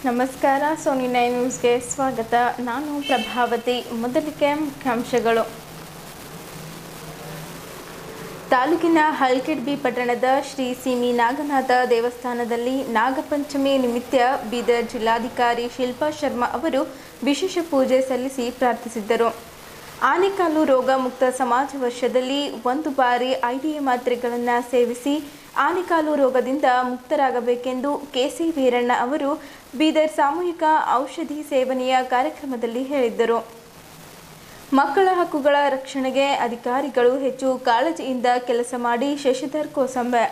ನಮಸ್ಕಾರ. ಸೋನಿ 9 ನ್ಯೂಸ್ಗೆ ಸ್ವಾಗತ. ನಾನು ಪ್ರಭಾವತಿ. ಮೊದಲಿಗೆ ಮುಖ್ಯಾಂಶಗಳು. ತಾಲೂಕಿನ ಹಲ್ಕೆಡ್ಬಿ ಪಟ್ಟಣದ ಶ್ರೀ ಸೀಮಿ ನಾಗನಾಥ ದೇವಸ್ಥಾನದಲ್ಲಿ ನಾಗಪಂಚಮಿ ನಿಮಿತ್ತ ಬೀದರ್ ಜಿಲ್ಲಾಧಿಕಾರಿ ಶಿಲ್ಪಾ ಶರ್ಮಾ ಅವರು ವಿಶೇಷ ಪೂಜೆ ಸಲ್ಲಿಸಿ ಪ್ರಾರ್ಥಿಸಿದ್ದರು. ಆನೆಕಾಲು ರೋಗ ಮುಕ್ತ ಸಮಾಜ ವರ್ಷದಲ್ಲಿ 1 ಬಾರಿ ಐಡಿಎ ಮಾತ್ರೆಗಳನ್ನು ಸೇವಿಸಿ ಆನೆಕಾಲು ರೋಗದಿಂದ ಮುಕ್ತರಾಗಬೇಕೆಂದು ಕೆಸಿ ವೀರಣ್ಣ ಅವರು ಬೀದರ್ ಸಾಮೂಹಿಕ ಔಷಧಿ ಸೇವನೆಯ ಕಾರ್ಯಕ್ರಮದಲ್ಲಿ ಹೇಳಿದ್ದರು. ಮಕ್ಕಳ ಹಕ್ಕುಗಳ ರಕ್ಷಣೆಗೆ ಅಧಿಕಾರಿಗಳು ಹೆಚ್ಚು ಕಾಳಜಿಯಿಂದ ಕೆಲಸ ಮಾಡಿ. ಶಶಿಧರ್ ಕೋಸಂಬೆ.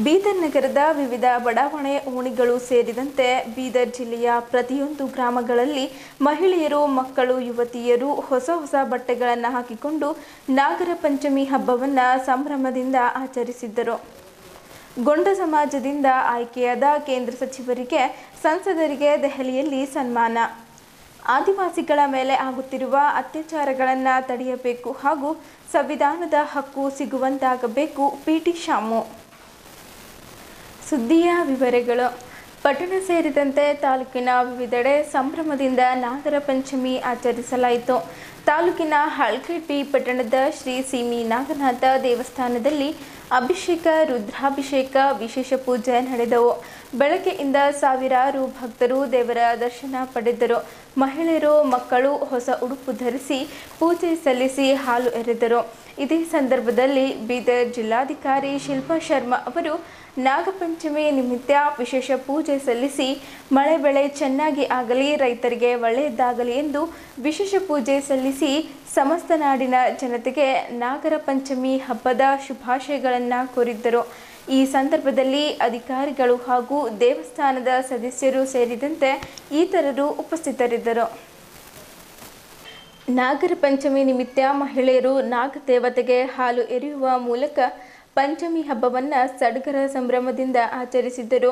ಬೀದರ್ ನಗರದ ವಿವಿಧ ಬಡಾವಣೆ ಓಣಿಗಳು ಸೇರಿದಂತೆ ಬೀದರ್ ಜಿಲ್ಲೆಯ ಪ್ರತಿಯೊಂದು ಗ್ರಾಮಗಳಲ್ಲಿ ಮಹಿಳೆಯರು, ಮಕ್ಕಳು, ಯುವತಿಯರು ಹೊಸ ಬಟ್ಟೆಗಳನ್ನು ಹಾಕಿಕೊಂಡು ನಾಗರ ಪಂಚಮಿ ಹಬ್ಬವನ್ನು ಸಂಭ್ರಮದಿಂದ ಆಚರಿಸಿದ್ದರು. ಗೊಂಡ ಸಮಾಜದಿಂದ ಆಯ್ಕೆಯಾದ ಕೇಂದ್ರ ಸಚಿವರಿಗೆ, ಸಂಸದರಿಗೆ ದೆಹಲಿಯಲ್ಲಿ ಸನ್ಮಾನ. ಆದಿವಾಸಿಗಳ ಮೇಲೆ ಆಗುತ್ತಿರುವ ಅತ್ಯಾಚಾರಗಳನ್ನು ತಡೆಯಬೇಕು ಹಾಗೂ ಸಂವಿಧಾನದ ಹಕ್ಕು ಸಿಗುವಂತಾಗಬೇಕು. ಪಿಟಿ ಶಾಮು. ಸುದ್ದಿಯ ವಿವರಗಳು. ಪಟ್ಟಣ ಸೇರಿದಂತೆ ತಾಲೂಕಿನ ವಿವಿಧೆಡೆ ಸಂಭ್ರಮದಿಂದ ನಾಗರ ಪಂಚಮಿ ಆಚರಿಸಲಾಯಿತು. ತಾಲೂಕಿನ ಹಲ್ಕೆಡ್ಬಿ ಪಟ್ಟಣದ ಶ್ರೀ ಸೀಮಿ ನಾಗನಾಥ ದೇವಸ್ಥಾನದಲ್ಲಿ ಅಭಿಷೇಕ, ರುದ್ರಾಭಿಷೇಕ, ವಿಶೇಷ ಪೂಜೆ ನಡೆದವು. ಬೆಳಗ್ಗೆಯಿಂದ ಸಾವಿರಾರು ಭಕ್ತರು ದೇವರ ದರ್ಶನ ಪಡೆದರು. ಮಹಿಳೆಯರು, ಮಕ್ಕಳು ಹೊಸ ಉಡುಪು ಧರಿಸಿ ಪೂಜೆ ಸಲ್ಲಿಸಿ ಹಾಲು ಎರೆದರು. ಇದೇ ಸಂದರ್ಭದಲ್ಲಿ ಬೀದರ್ ಜಿಲ್ಲಾಧಿಕಾರಿ ಶಿಲ್ಪಾ ಶರ್ಮಾ ಅವರು ನಾಗಪಂಚಮಿ ನಿಮಿತ್ತ ವಿಶೇಷ ಪೂಜೆ ಸಲ್ಲಿಸಿ ಮಳೆ ಬೆಳೆ ಚೆನ್ನಾಗಿ ಆಗಲಿ, ರೈತರಿಗೆ ಒಳ್ಳೆಯದಾಗಲಿ ಎಂದು ವಿಶೇಷ ಪೂಜೆ ಸಲ್ಲಿಸಿ ಸಮಸ್ತ ನಾಡಿನ ಜನತೆಗೆ ನಾಗರ ಪಂಚಮಿ ಹಬ್ಬದ ಶುಭಾಶಯಗಳನ್ನು ಕೋರಿದ್ದರು. ಈ ಸಂದರ್ಭದಲ್ಲಿ ಅಧಿಕಾರಿಗಳು ಹಾಗೂ ದೇವಸ್ಥಾನದ ಸದಸ್ಯರು ಸೇರಿದಂತೆ ಇತರರು ಉಪಸ್ಥಿತರಿದ್ದರು. ನಾಗರ ಪಂಚಮಿ ನಿಮಿತ್ತ ಮಹಿಳೆಯರು ನಾಗದೇವತೆಗೆ ಹಾಲು ಎರೆಯುವ ಮೂಲಕ ಪಂಚಮಿ ಹಬ್ಬವನ್ನು ಸಡಗರ ಸಂಭ್ರಮದಿಂದ ಆಚರಿಸಿದ್ದರು.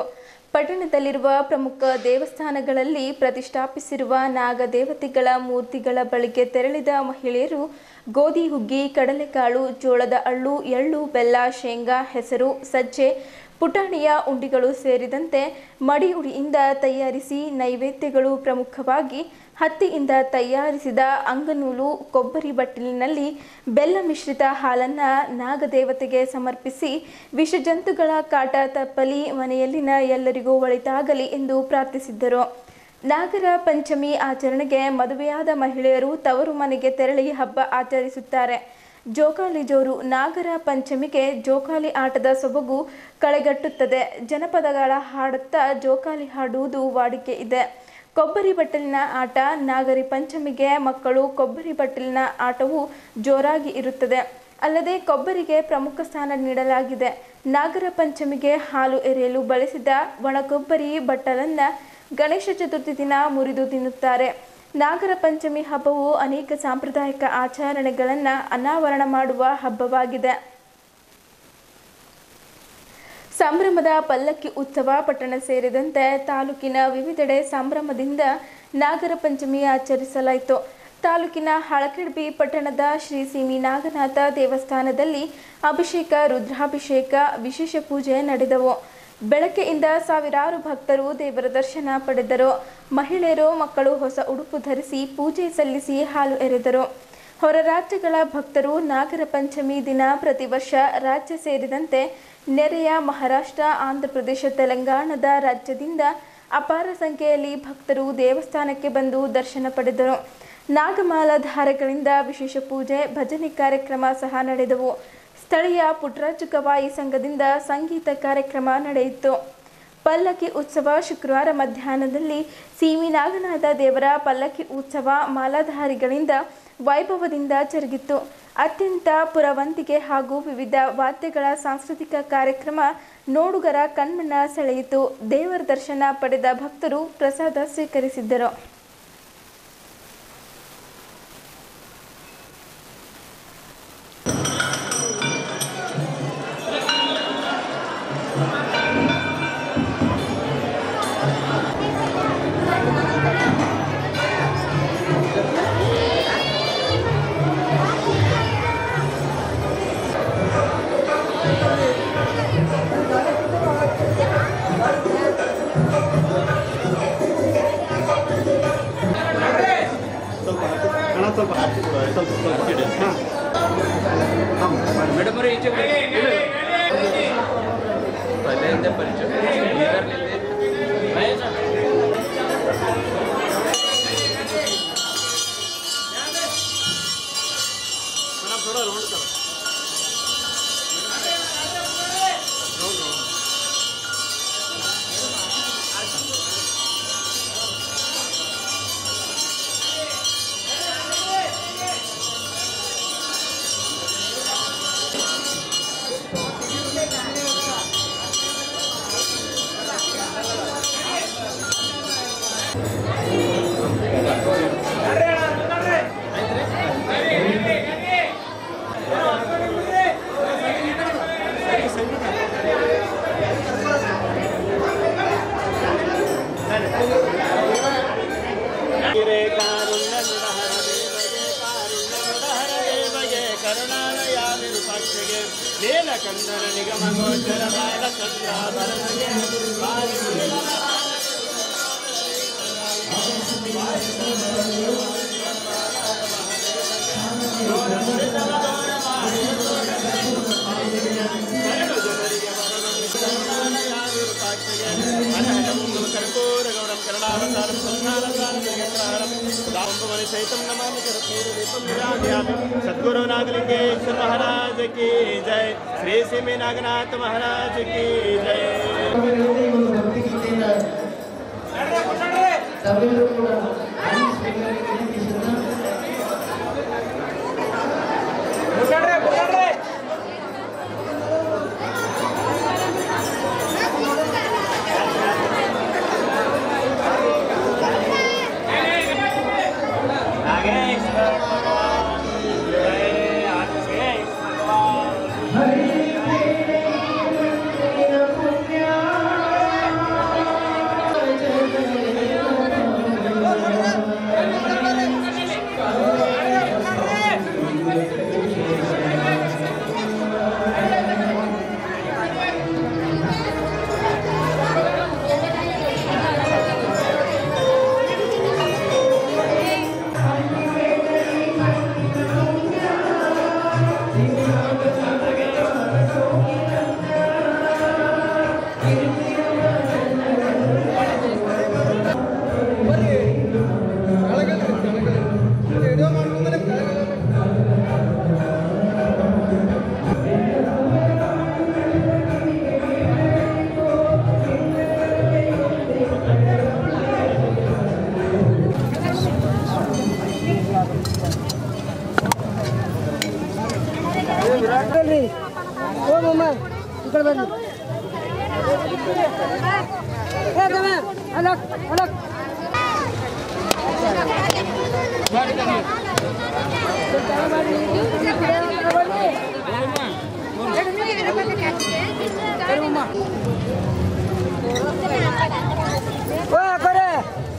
ಪಟ್ಟಣದಲ್ಲಿರುವ ಪ್ರಮುಖ ದೇವಸ್ಥಾನಗಳಲ್ಲಿ ಪ್ರತಿಷ್ಠಾಪಿಸಿರುವ ನಾಗದೇವತೆಗಳ ಮೂರ್ತಿಗಳ ಬಳಿಗೆ ತೆರಳಿದ ಮಹಿಳೆಯರು ಗೋಧಿ ಹುಗ್ಗಿ, ಕಡಲೆಕಾಳು, ಜೋಳದ ಅಳ್ಳು, ಎಳ್ಳು, ಬೆಲ್ಲ, ಶೇಂಗಾ, ಹೆಸರು, ಸಜ್ಜೆ, ಪುಟಾಣಿಯ ಉಂಡಿಗಳು ಸೇರಿದಂತೆ ಮಡಿ ಉಡಿಯಿಂದ ತಯಾರಿಸಿ ನೈವೇದ್ಯಗಳು ಪ್ರಮುಖವಾಗಿ ಹತ್ತಿಯಿಂದ ತಯಾರಿಸಿದ ಅಂಗನೂಲು, ಕೊಬ್ಬರಿ ಬಟ್ಟಲಿನಲ್ಲಿ ಬೆಲ್ಲ ಮಿಶ್ರಿತ ಹಾಲನ್ನು ನಾಗದೇವತೆಗೆ ಸಮರ್ಪಿಸಿ ವಿಷಜಂತುಗಳ ಕಾಟ ತಪ್ಪಲಿ, ಮನೆಯಲ್ಲಿನ ಎಲ್ಲರಿಗೂ ಒಳಿತಾಗಲಿ ಎಂದು ಪ್ರಾರ್ಥಿಸಿದ್ದರು. ನಾಗರ ಪಂಚಮಿ ಆಚರಣೆಗೆ ಮದುವೆಯಾದ ಮಹಿಳೆಯರು ತವರು ಮನೆಗೆ ತೆರಳಿ ಹಬ್ಬ ಆಚರಿಸುತ್ತಾರೆ. ಜೋಕಾಲಿ ಜೋರು. ನಾಗರ ಪಂಚಮಿಗೆ ಜೋಕಾಲಿ ಆಟದ ಸೊಬಗು ಕಳೆಗಟ್ಟುತ್ತದೆ. ಜನಪದಗಳ ಹಾಡುತ್ತಾ ಜೋಕಾಲಿ ಹಾಡುವುದು ವಾಡಿಕೆ ಇದೆ. ಕೊಬ್ಬರಿ ಬಟ್ಟಲಿನ ಆಟ. ನಾಗರಿ ಪಂಚಮಿಗೆ ಮಕ್ಕಳು ಕೊಬ್ಬರಿ ಬಟ್ಟಲಿನ ಆಟವು ಜೋರಾಗಿ ಇರುತ್ತದೆ. ಅಲ್ಲದೆ ಕೊಬ್ಬರಿಗೆ ಪ್ರಮುಖ ಸ್ಥಾನ ನೀಡಲಾಗಿದೆ. ನಾಗರ ಪಂಚಮಿಗೆ ಹಾಲು ಎರೆಯಲು ಬಳಸಿದ ಒಣಕೊಬ್ಬರಿ ಬಟ್ಟಲನ್ನು ಗಣೇಶ ಚತುರ್ಥಿ ದಿನ ಮುರಿದು ತಿನ್ನುತ್ತಾರೆ. ನಾಗರ ಪಂಚಮಿ ಹಬ್ಬವು ಅನೇಕ ಸಾಂಪ್ರದಾಯಿಕ ಆಚರಣೆಗಳನ್ನು ಅನಾವರಣ ಮಾಡುವ ಹಬ್ಬವಾಗಿದೆ. ಸಂಭ್ರಮದ ಪಲ್ಲಕ್ಕಿ ಉತ್ಸವ. ಪಟ್ಟಣ ಸೇರಿದಂತೆ ತಾಲೂಕಿನ ವಿವಿಧೆಡೆ ಸಂಭ್ರಮದಿಂದ ನಾಗರ ಪಂಚಮಿ ಆಚರಿಸಲಾಯಿತು. ತಾಲೂಕಿನ ಹಲ್ಕೆಡ್ಬಿ ಪಟ್ಟಣದ ಶ್ರೀ ಸೀಮಿ ನಾಗನಾಥ ದೇವಸ್ಥಾನದಲ್ಲಿ ಅಭಿಷೇಕ, ರುದ್ರಾಭಿಷೇಕ, ವಿಶೇಷ ಪೂಜೆ ನಡೆದವು. ಬೆಳಗ್ಗೆಯಿಂದ ಸಾವಿರಾರು ಭಕ್ತರು ದೇವರ ದರ್ಶನ ಪಡೆದರು. ಮಹಿಳೆಯರು, ಮಕ್ಕಳು ಹೊಸ ಉಡುಪು ಧರಿಸಿ ಪೂಜೆ ಸಲ್ಲಿಸಿ ಹಾಲು ಎರೆದರು. ಹೊರ ರಾಜ್ಯಗಳ ಭಕ್ತರು ನಾಗರ ಪಂಚಮಿ ದಿನ ಪ್ರತಿ ವರ್ಷ ರಾಜ್ಯ ಸೇರಿದಂತೆ ನೆರೆಯ ಮಹಾರಾಷ್ಟ್ರ, ಆಂಧ್ರಪ್ರದೇಶ, ತೆಲಂಗಾಣದ ರಾಜ್ಯದಿಂದ ಅಪಾರ ಸಂಖ್ಯೆಯಲ್ಲಿ ಭಕ್ತರು ದೇವಸ್ಥಾನಕ್ಕೆ ಬಂದು ದರ್ಶನ ಪಡೆದರು. ನಾಗಮಾಲಾಧಾರಗಳಿಂದ ವಿಶೇಷ ಪೂಜೆ, ಭಜನೆ ಕಾರ್ಯಕ್ರಮ ಸಹ ನಡೆದವು. ಸ್ಥಳೀಯ ಪುಟ್ಟರಾಜು ಗವಾಯಿ ಸಂಘದಿಂದ ಸಂಗೀತ ಕಾರ್ಯಕ್ರಮ ನಡೆಯಿತು. ಪಲ್ಲಕ್ಕಿ ಉತ್ಸವ. ಶುಕ್ರವಾರ ಮಧ್ಯಾಹ್ನದಲ್ಲಿ ಸೀಮಿ ನಾಗನಾಥ ದೇವರ ಪಲ್ಲಕ್ಕಿ ಉತ್ಸವ ಮಾಲಾಧಾರಿಗಳಿಂದ ವೈಭವದಿಂದ ಜರುಗಿತು. ಅತ್ಯಂತ ಪುರವಂತಿಕೆ ಹಾಗೂ ವಿವಿಧ ವಾದ್ಯಗಳ ಸಾಂಸ್ಕೃತಿಕ ಕಾರ್ಯಕ್ರಮ ನೋಡುಗರ ಕಣ್ಮನ ಸೆಳೆಯಿತು. ದೇವರ ದರ್ಶನ ಪಡೆದ ಭಕ್ತರು ಪ್ರಸಾದ ಸ್ವೀಕರಿಸಿದ್ದರು. ಮೇಡಮ್ ಅವರೇ ಈಚೆ ಪಲ್ಲೆಯಿಂದ ಪರಿಚಯ थोड़ा रोड करो ನೀಲಕಂದನ ನಿಗಮ ಗೋಚರ ಬಾಲಚಂದ್ರಾಭರಣಗೆ कर्पूर गौरम करुणावतारम संधानसारम दाम्बवनि सहितं नमामि करपूरदीपं विराजयामि सद्गुरुनागलिंगेश्वर महाराज की जय श्री सिमि नागनाथ महाराज की जय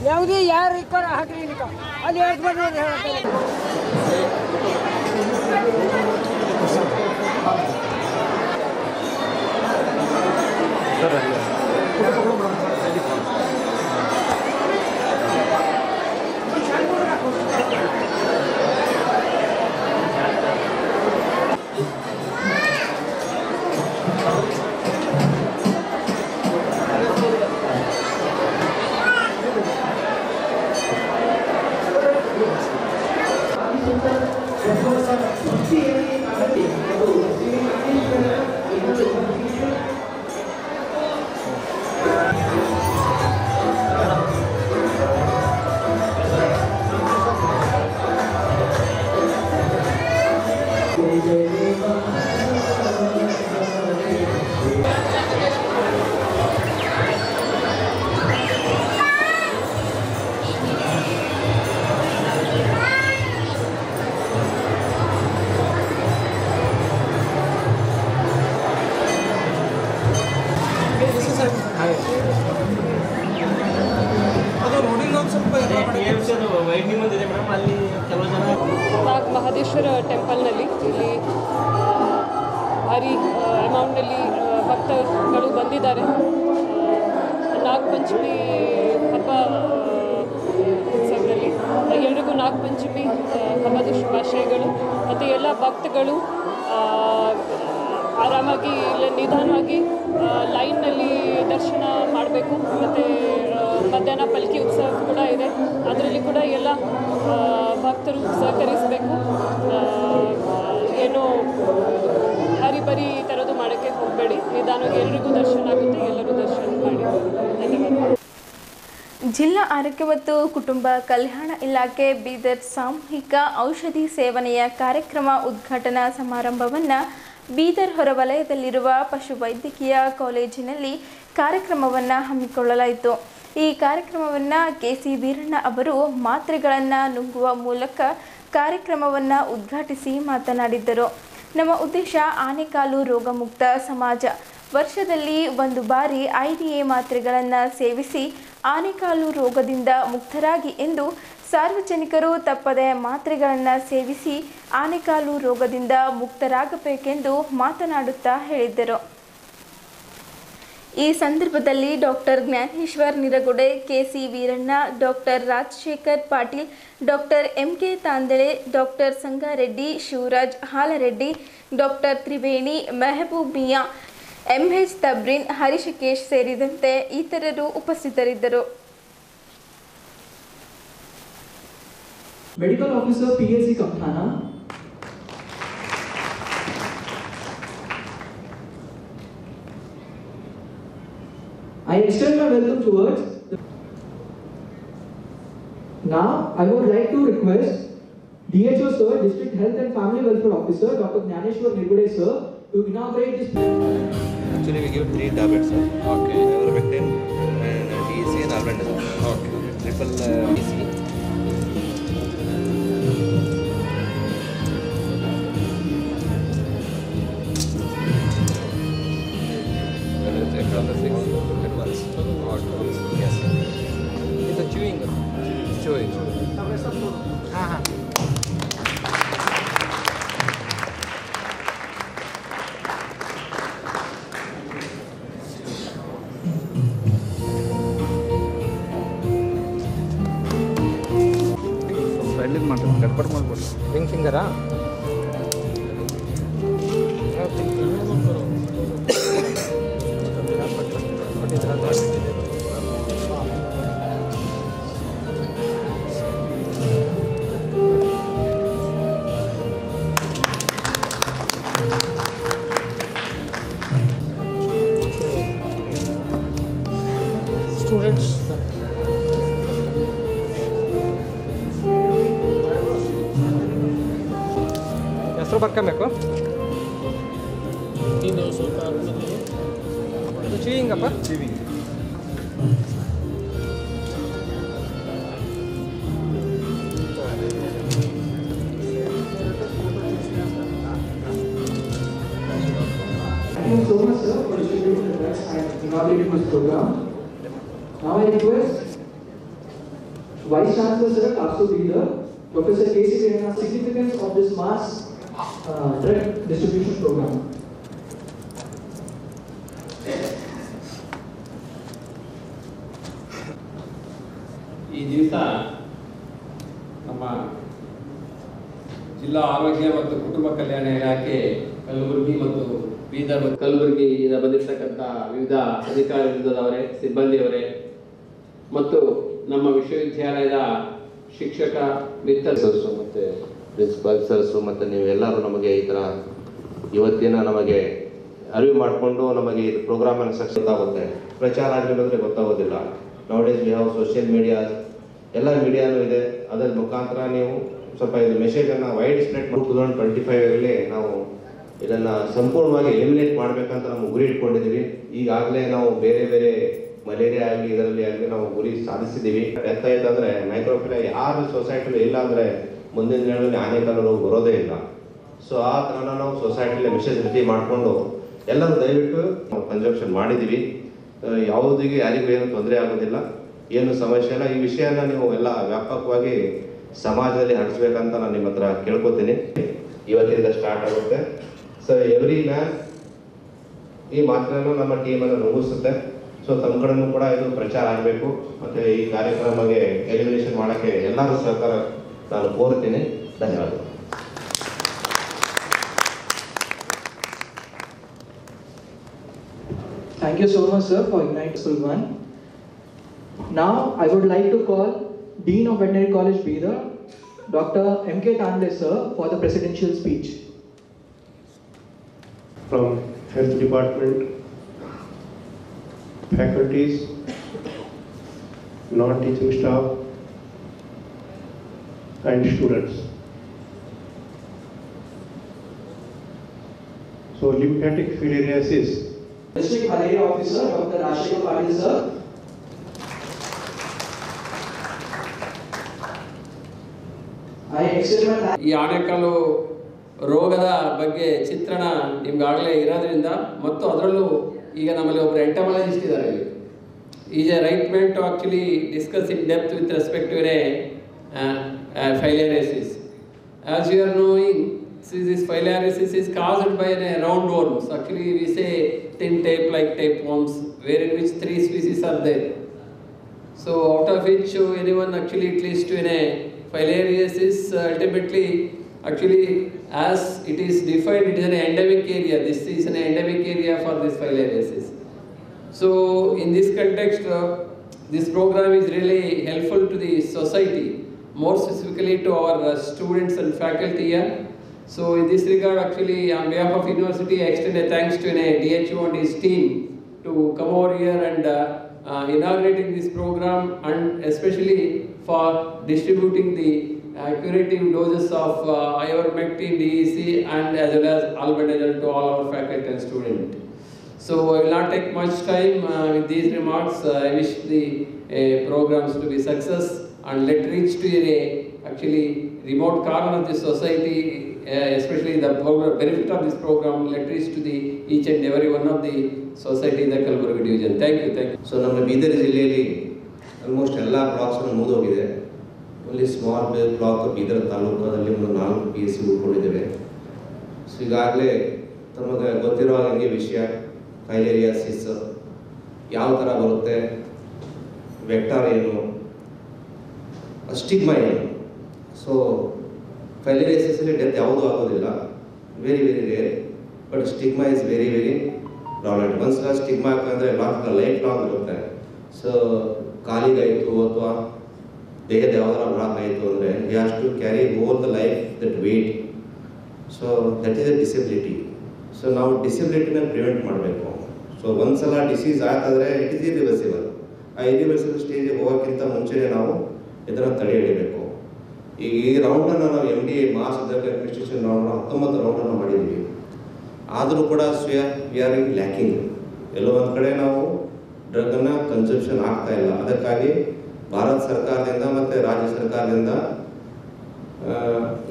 ಯಾವುದೇ ಯಾರು ಇಕ್ಕಾರ ಹಾಕ್ರಿ ಅಲ್ಲಿ ನಾಗ್ ಮಹದೇಶ್ವರ ಟೆಂಪಲ್ನಲ್ಲಿ ಇಲ್ಲಿ ಭಾರಿ ಅಮೌಂಟಲ್ಲಿ ಭಕ್ತಗಳು ಬಂದಿದ್ದಾರೆ. ನಾಗಪಂಚಮಿ ಹಬ್ಬ ಉತ್ಸವದಲ್ಲಿ ಎಲ್ರಿಗೂ ನಾಗಪಂಚಮಿ ಹಬ್ಬದ ಶುಭಾಶಯಗಳು. ಮತ್ತು ಎಲ್ಲ ಭಕ್ತಗಳು ಆರಾಮಾಗಿ ಇಲ್ಲ ನಿಧಾನವಾಗಿ ಲೈನ್ನಲ್ಲಿ ದರ್ಶನ ಮಾಡಬೇಕು. ಮತ್ತು ಮಧ್ಯಾಹ್ನ ಪಲ್ಕಿ ಉತ್ಸವ ಕೂಡ ಇದೆ, ಅದರಲ್ಲಿ ಕೂಡ ಎಲ್ಲ ಭಕ್ತರು ಸಹಕರಿಸಬೇಕು. ಏನು ಹರಿಬರಿ ಈ ಥರದ್ದು ಮಾಡೋಕ್ಕೆ ಹೋಗಬೇಡಿ, ನಿಧಾನವಾಗಿ ಎಲ್ರಿಗೂ ದರ್ಶನ ಆಗುತ್ತೆ, ಎಲ್ಲರೂ ದರ್ಶನ ಮಾಡಿ. ಧನ್ಯವಾದ. ಜಿಲ್ಲಾ ಆರೋಗ್ಯ ಮತ್ತು ಕುಟುಂಬ ಕಲ್ಯಾಣ ಇಲಾಖೆ ಬೀದರ್ ಸಾಮೂಹಿಕ ಔಷಧಿ ಸೇವನೆಯ ಕಾರ್ಯಕ್ರಮ ಉದ್ಘಾಟನಾ ಸಮಾರಂಭವನ್ನು ಬೀದರ್ ಹೊರವಲಯದಲ್ಲಿರುವ ಪಶುವೈದ್ಯಕೀಯ ಕಾಲೇಜಿನಲ್ಲಿ ಕಾರ್ಯಕ್ರಮವನ್ನು ಹಮ್ಮಿಕೊಳ್ಳಲಾಯಿತು. ಈ ಕಾರ್ಯಕ್ರಮವನ್ನು KC ವೀರಣ್ಣ ಅವರು ಮಾತ್ರೆಗಳನ್ನು ನುಂಗುವ ಮೂಲಕ ಕಾರ್ಯಕ್ರಮವನ್ನು ಉದ್ಘಾಟಿಸಿ ಮಾತನಾಡಿದ್ದರು. ನಮ್ಮ ಉದ್ದೇಶ ಆನೆಕಾಲು ರೋಗಮುಕ್ತ ಸಮಾಜ. ವರ್ಷದಲ್ಲಿ ಒಂದು ಬಾರಿ IDA ಮಾತ್ರೆಗಳನ್ನು ಸೇವಿಸಿ ಆನೆಕಾಲು ರೋಗದಿಂದ ಮುಕ್ತರಾಗಿ ಎಂದು ಸಾರ್ವಜನಿಕರು ತಪ್ಪದೆ ಮಾತ್ರೆಗಳನ್ನು ಸೇವಿಸಿ ಆನೆಕಾಲು ರೋಗದಿಂದ ಮುಕ್ತರಾಗಬೇಕೆಂದು ಮಾತನಾಡುತ್ತಾ ಹೇಳಿದ್ದರು. ಈ ಸಂದರ್ಭದಲ್ಲಿ doctor Jnaneshwar Niragude, KC Veeranna, doctor Rajashekhar Patil, doctor MK Tandale, doctor Sangareddy, Shivaraj Halareddy, doctor Triveni, Mehboob Miya, MH Tabrin, Hrishikesh ಸೇರಿದಂತೆ ಇತರರು ಉಪಸ್ಥಿತರಿದ್ದರು. Medical Officer PAC Kamthana, I extend my welcome towards. Now I would like to request DHO Sir, District Health and Family Welfare Officer, Dr. Gnaneshwar Nirgude Sir, to inaugurate this. Actually, we give 3 tablets, sir. Okay. Ivermectin and DEC and albendazole. Okay. Triple DEC. Yes. It's a chewing. Chewing. Silent ಮಾಡ್ತಾರೆ, ಗಡ್ಬಡ್ ಮಾಡ್ಬೋದು. Ring ಫಿಂಗರಾ? Students. ಹೆಸರು ಬರ್ಕೊಬೇಕು. ಚೀವಿಂಗಪ್ಪ. Chewing. Thank you so much, sir, for distributing the drugs and inaugurating this program. Now I request Vice Chancellor Sir, Kapsu Leader, Professor KC Veenna, significance of this mass drug distribution program. ಈ ದಿವಸ ನಮ್ಮ ಜಿಲ್ಲಾ ಆರೋಗ್ಯ ಮತ್ತು ಕುಟುಂಬ ಕಲ್ಯಾಣ ಇಲಾಖೆ ಕಲಬುರಗಿ ಮತ್ತು ಬೀದರ್ ಮತ್ತು ಕಲಬುರಗಿಯಿಂದ ಬಂದಿರತಕ್ಕಂಥ ವಿವಿಧ ಅಧಿಕಾರಿಗಳವರೇ, ಸಿಬ್ಬಂದಿಯವರೇ ಮತ್ತು ನಮ್ಮ ವಿಶ್ವವಿದ್ಯಾಲಯದ ಶಿಕ್ಷಕ ಮಿತ್ರರು ಮತ್ತು ಪ್ರಿನ್ಸಿಪಾಲ್ ಸರ್ಸು ಮತ್ತು ನೀವೆಲ್ಲರೂ ನಮಗೆ ಈ ಥರ ಇವತ್ತಿನ ನಮಗೆ ಅರಿವು ಮಾಡಿಕೊಂಡು ನಮಗೆ ಇದು ಪ್ರೋಗ್ರಾಮನ್ನು ಸಕ್ಸಸ್ ಗೊತ್ತಾಗುತ್ತೆ. ಪ್ರಚಾರ ಆಗಲಿಲ್ಲಂದರೆ ಗೊತ್ತಾಗೋದಿಲ್ಲ. ನೌಡೇಸ್ ವಿ ಹ್ಯಾವ್ ಸೋಷಿಯಲ್ ಮೀಡಿಯಾ, ಎಲ್ಲ ಮೀಡಿಯಾನೂ ಇದೆ. ಅದರ ಮುಖಾಂತರ ನೀವು ಸ್ವಲ್ಪ ಇದು ಮೆಸೇಜನ್ನು ವೈಡ್ ಸ್ಪ್ರೆಡ್ ಮಾಡಿ 2025 ನಾವು ಇದನ್ನು ಸಂಪೂರ್ಣವಾಗಿ ಎಲಿಮಿನೇಟ್ ಮಾಡಬೇಕಂತ ನಾವು ಗುರಿ ಇಟ್ಕೊಂಡಿದ್ದೀವಿ. ಈಗಾಗಲೇ ನಾವು ಬೇರೆ ಬೇರೆ ಮಲೇರಿಯಾ ಆಗಲಿ ಇದರಲ್ಲಿ ಆಗಲಿ ನಾವು ಗುರಿ ಸಾಧಿಸಿದ್ದೀವಿ. ಎಂತಾಯ್ತಂದರೆ ಮೈಕ್ರೋಫಿಲಾ ಯಾರು ಸೊಸೈಟಿಲಿ ಇಲ್ಲ ಅಂದರೆ ಮುಂದಿನ ದಿನಗಳಲ್ಲಿ ಆನೆಕಾಲು ರೋಗ ಬರೋದೇ ಇಲ್ಲ. ಸೊ ಆ ಥರ ನಾವು ಸೊಸೈಟಿಲಿ ಮೆಸೇಜ್ ರೆಡಿ ಮಾಡಿಕೊಂಡು ಎಲ್ಲರೂ ದಯವಿಟ್ಟು ನಾವು ಕನ್ಸಂಪ್ಷನ್ ಮಾಡಿದ್ದೀವಿ. ಯಾವುದಿಗೆ ಯಾರಿಗೂ ಏನು ತೊಂದರೆ ಆಗೋದಿಲ್ಲ, ಏನು ಸಮಸ್ಯೆ ಇಲ್ಲ. ಈ ವಿಷಯನ ನೀವು ಎಲ್ಲ ವ್ಯಾಪಕವಾಗಿ ಸಮಾಜದಲ್ಲಿ ಹರಡಿಸ್ಬೇಕಂತ ನಾನು ನಿಮ್ಮ ಹತ್ರ ಕೇಳ್ಕೊತೀನಿ. ಇವತ್ತಿಂದ ಸ್ಟಾರ್ಟ್ ಆಗುತ್ತೆ. ಸೊ ಎವ್ರಿ ಮ್ಯಾನ್ ಈ ಮಾತನ್ನು ನಮ್ಮ ಟೀಮನ್ನು ನುಂಗಿಸುತ್ತೆ. ಸೊ ತಮ್ಮ ಕಡೆನೂ ಕೂಡ ಇದು ಪ್ರಚಾರ ಆಗಬೇಕು. ಮತ್ತು ಈ ಕಾರ್ಯಕ್ರಮಕ್ಕೆ ಎಲಿಮಿನೇಷನ್ ಮಾಡೋಕ್ಕೆ ಎಲ್ಲರೂ ಸಹಕಾರ ನಾನು ಕೋರುತ್ತೇನೆ. ಧನ್ಯವಾದಗಳು. Thank you so much, sir, for Unite School 1. Now, I would like to call Dean of Veterinary College, Bidar, Dr. M.K. Tande, sir, for the presidential speech. From Health Department, faculties, non-teaching staff, and students. So, lymphatic filariasis. District Malaria Officer, Dr. Rashika Patil, sir. I extend my thanks. ಈ ಆನೆಕಲ್ಲು ರೋಗದ ಬಗ್ಗೆ ಚಿತ್ರಣ ನಿಮ್ಗಾಗಲೇ ಇರೋದ್ರಿಂದ ಮತ್ತು ಅದರಲ್ಲೂ ಈಗ ನಮ್ಮಲ್ಲಿ ಒಬ್ಬರು ಎಂಟಮಾಲಜಿಸ್ಟ್ ಇದ್ದಾರೆ. Is a right man to actually discuss in depth with respect to filariasis. As you are knowing, this filariasis is caused by roundworms. Actually, we say thin tape-like tapeworms, wherein which 3 species are there. So, out of which anyone actually it leads to filariasis. Ultimately, actually, as it is defined, it is an endemic area. This is an endemic area for this filariasis. So, in this context, this program is really helpful to the society, more specifically to our students and faculty here. So in this regard, actually, on behalf of university, I extend a thanks to DHO and his team to come over here and inaugurating this program, and especially for distributing the curative doses of ivermectin, DEC, and as well as albendazole to all our faculty and students. So I will not take much time with these remarks. I wish the programs to be success and let reach to actually remote corner of the society, especially the benefit of this program, let reach to the each and every one of the society in the Kalaburagi division. Thank you. So ನಮ್ಮ ಬೀದರ್ ಜಿಲ್ಲೆಯಲ್ಲಿ almost ಎಲ್ಲ ಬ್ಲಾಕ್ಸನ್ನು ಮುಗಿದೋಗಿದೆ. Only small block Bidar ತಾಲೂಕಲ್ಲಿ ಒಂದು 4 PSC ಉಳ್ಕೊಂಡಿದ್ದೇವೆ. So ಈಗಾಗಲೇ ತಮಗೆ ಗೊತ್ತಿರೋ ಹಾಗೆ ವಿಷಯ ಫೈಲೇರಿಯಾಸಿಸ್ ಯಾವ ಥರ ಬರುತ್ತೆ, ವೆಕ್ಟಾರ್ ಏನು, ಸ್ಟಿಗ್ಮಾ ಏನು. ಸೊ ಫೈಲೇರಿಯಾಸಿಸಲ್ಲಿ ಡೆತ್ ಯಾವುದೂ ಆಗೋದಿಲ್ಲ, very very rare, but stigma is very very problem. ಒಂದ್ಸಲ ಸ್ಟಿಗ್ಮಾ ಯಾಕಂದರೆ ಲೈಫ್ ಲಾಂಗ್ ಇರುತ್ತೆ. ಸೊ ಕಾಲಿಗಾಯಿತು ಅಥವಾ ದೇಹದ ಯಾವ್ದಾರ ಬ್ಲಾಕ್ ಆಯಿತು ಅಂದರೆ he has to carry over the life that weight. So that is a disability. So ನಾವು ಡಿಸಬಿಲಿಟಿನ ಪ್ರಿವೆಂಟ್ ಮಾಡಬೇಕು. ಸೊ ಒಂದ್ಸಲ ಡಿಸೀಸ್ ಆಯ್ತಾದರೆ ಇಟ್ ಇಸ್ ಇರಿವರ್ಸಿಬಲ್. ಆ ಇರಿವರ್ಸಿಬಲ್ ಸ್ಟೇಜಿಗೆ ಹೋಗೋಕ್ಕಿಂತ ಮುಂಚೆನೇ ನಾವು ಇದನ್ನು ತಡೆ ಹಿಡಿಬೇಕು. ಈ ರೌಂಡನ್ನು ನಾವು MD mass drug administration round 19 ರೌಂಡನ್ನು ಮಾಡಿದ್ದೀವಿ. ಆದರೂ ಕೂಡ ವಿ ಆರ್ ಇನ್ ಲ್ಯಾಕಿಂಗ್. ಎಲ್ಲೋ ಒಂದು ಕಡೆ ನಾವು ಡ್ರಗ್ಗನ್ನು ಕನ್ಸಂಪ್ಷನ್ ಆಗ್ತಾ ಇಲ್ಲ. ಅದಕ್ಕಾಗಿ ಭಾರತ ಸರ್ಕಾರದಿಂದ ಮತ್ತು ರಾಜ್ಯ ಸರ್ಕಾರದಿಂದ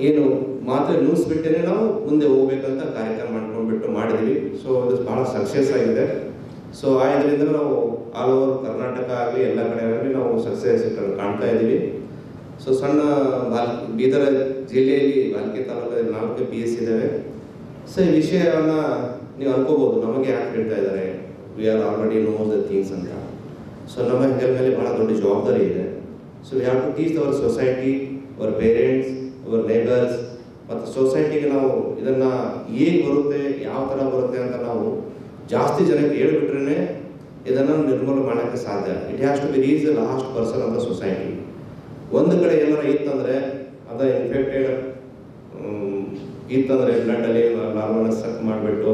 ಏನು ಮಾತ್ರ ನ್ಯೂಸ್ ಬಿಟ್ಟೇ ನಾವು ಮುಂದೆ ಹೋಗ್ಬೇಕಂತ ಕಾರ್ಯಕ್ರಮ ಮಾಡ್ಕೊಂಡ್ಬಿಟ್ಟು ಮಾಡಿದ್ವಿ. ಸೊ ಅದು ಭಾಳ ಸಕ್ಸಸ್ ಆಗಿದೆ. ಸೊ ಇದರಿಂದ ನಾವು ಆಲ್ ಓವರ್ ಕರ್ನಾಟಕ ಆಗಲಿ ಎಲ್ಲ ಕಡೆಯಲ್ಲಿ ನಾವು ಸಕ್ಸಸ್ ಕಾಣ್ತಾ ಇದ್ದೀವಿ. ಸೊ ಸಣ್ಣ ಬೀದರ ಜಿಲ್ಲೆಯಲ್ಲಿ ಬಾಲ್ಕಿ ತಾಲೂಕಲ್ಲಿ 4 PSC ಇದ್ದಾವೆ. ಸೊ ಈ ವಿಷಯವನ್ನು ನೀವು ಅನ್ಕೋಬೋದು, ನಮಗೆ ಯಾಕೆ ಹೇಳ್ತಾ ಇದ್ದಾರೆ, we are already knows the things ಅಂತ. ಸೊ ನಮ್ಮ ಹೆಗಲ ಮೇಲೆ ಭಾಳ ದೊಡ್ಡ ಜವಾಬ್ದಾರಿ ಇದೆ. So we have to teach our society, our parents, our neighbours ಮತ್ತು ಸೊಸೈಟಿಗೆ ನಾವು ಇದನ್ನು ಹೇಗೆ ಬರುತ್ತೆ, ಯಾವ ಥರ ಬರುತ್ತೆ ಅಂತ ನಾವು ಜಾಸ್ತಿ ಜನಕ್ಕೆ ಹೇಳ್ಬಿಟ್ರೇ ಇದನ್ನು ನಿರ್ಮೂಲ ಮಾಡೋಕ್ಕೆ ಸಾಧ್ಯ. It has to be reach the last person of the society. ಒಂದು ಕಡೆ ಏನಾರ ಇತ್ತಂದರೆ ಅದು ಇನ್ಫೆಕ್ಟೆಡ್ ಇತ್ತಂದರೆ ಬ್ಲಡ್ಡಲ್ಲಿ ನಾರ್ಮಲ್ನ ಸಕ್ ಮಾಡಿಬಿಟ್ಟು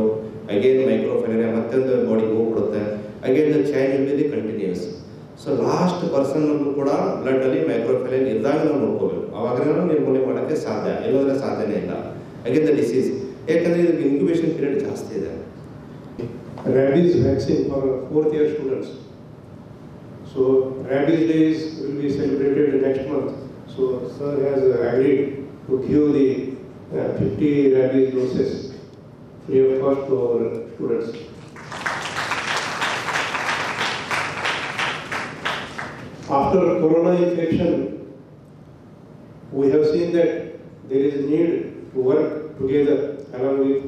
ಅಗೇನ್ ಮೈಕ್ರೋಫೈಲೇರಿಯಾ ಮತ್ತೊಂದು ಬಾಡಿಗೆ ಹೋಗ್ಬಿಡುತ್ತೆ. Again the chain will be the continues. So last ಪರ್ಸನ್ನಲ್ಲೂ ಕೂಡ ಬ್ಲಡ್ಡಲ್ಲಿ ಮೈಕ್ರೋಫೈಲೇರಿಯಾ ಇದ್ದಾಗ ನಾವು ನೋಡ್ಕೋಬೇಕು. ಆವಾಗಲೇ ನಾವು ನಿರ್ಮೂಲನೆ ಮಾಡೋಕ್ಕೆ ಸಾಧ್ಯ, ಎಲ್ಲೋದ್ರೆ ಸಾಧ್ಯನೇ ಇಲ್ಲ. ಅಗೇನ್ ದ ಡಿಸೀಸ್, ಯಾಕಂದರೆ ಇದಕ್ಕೆ ಇನ್ಕ್ಯುಬೇಷನ್ ಪೀರಿಯಡ್ ಜಾಸ್ತಿ ಇದೆ. Rabies vaccine for 4th year students. So Rabies Days will be celebrated next month. So sir has agreed to give the 50 rabies doses free of cost to our students. After corona infection, we have seen that there is a need to work together along with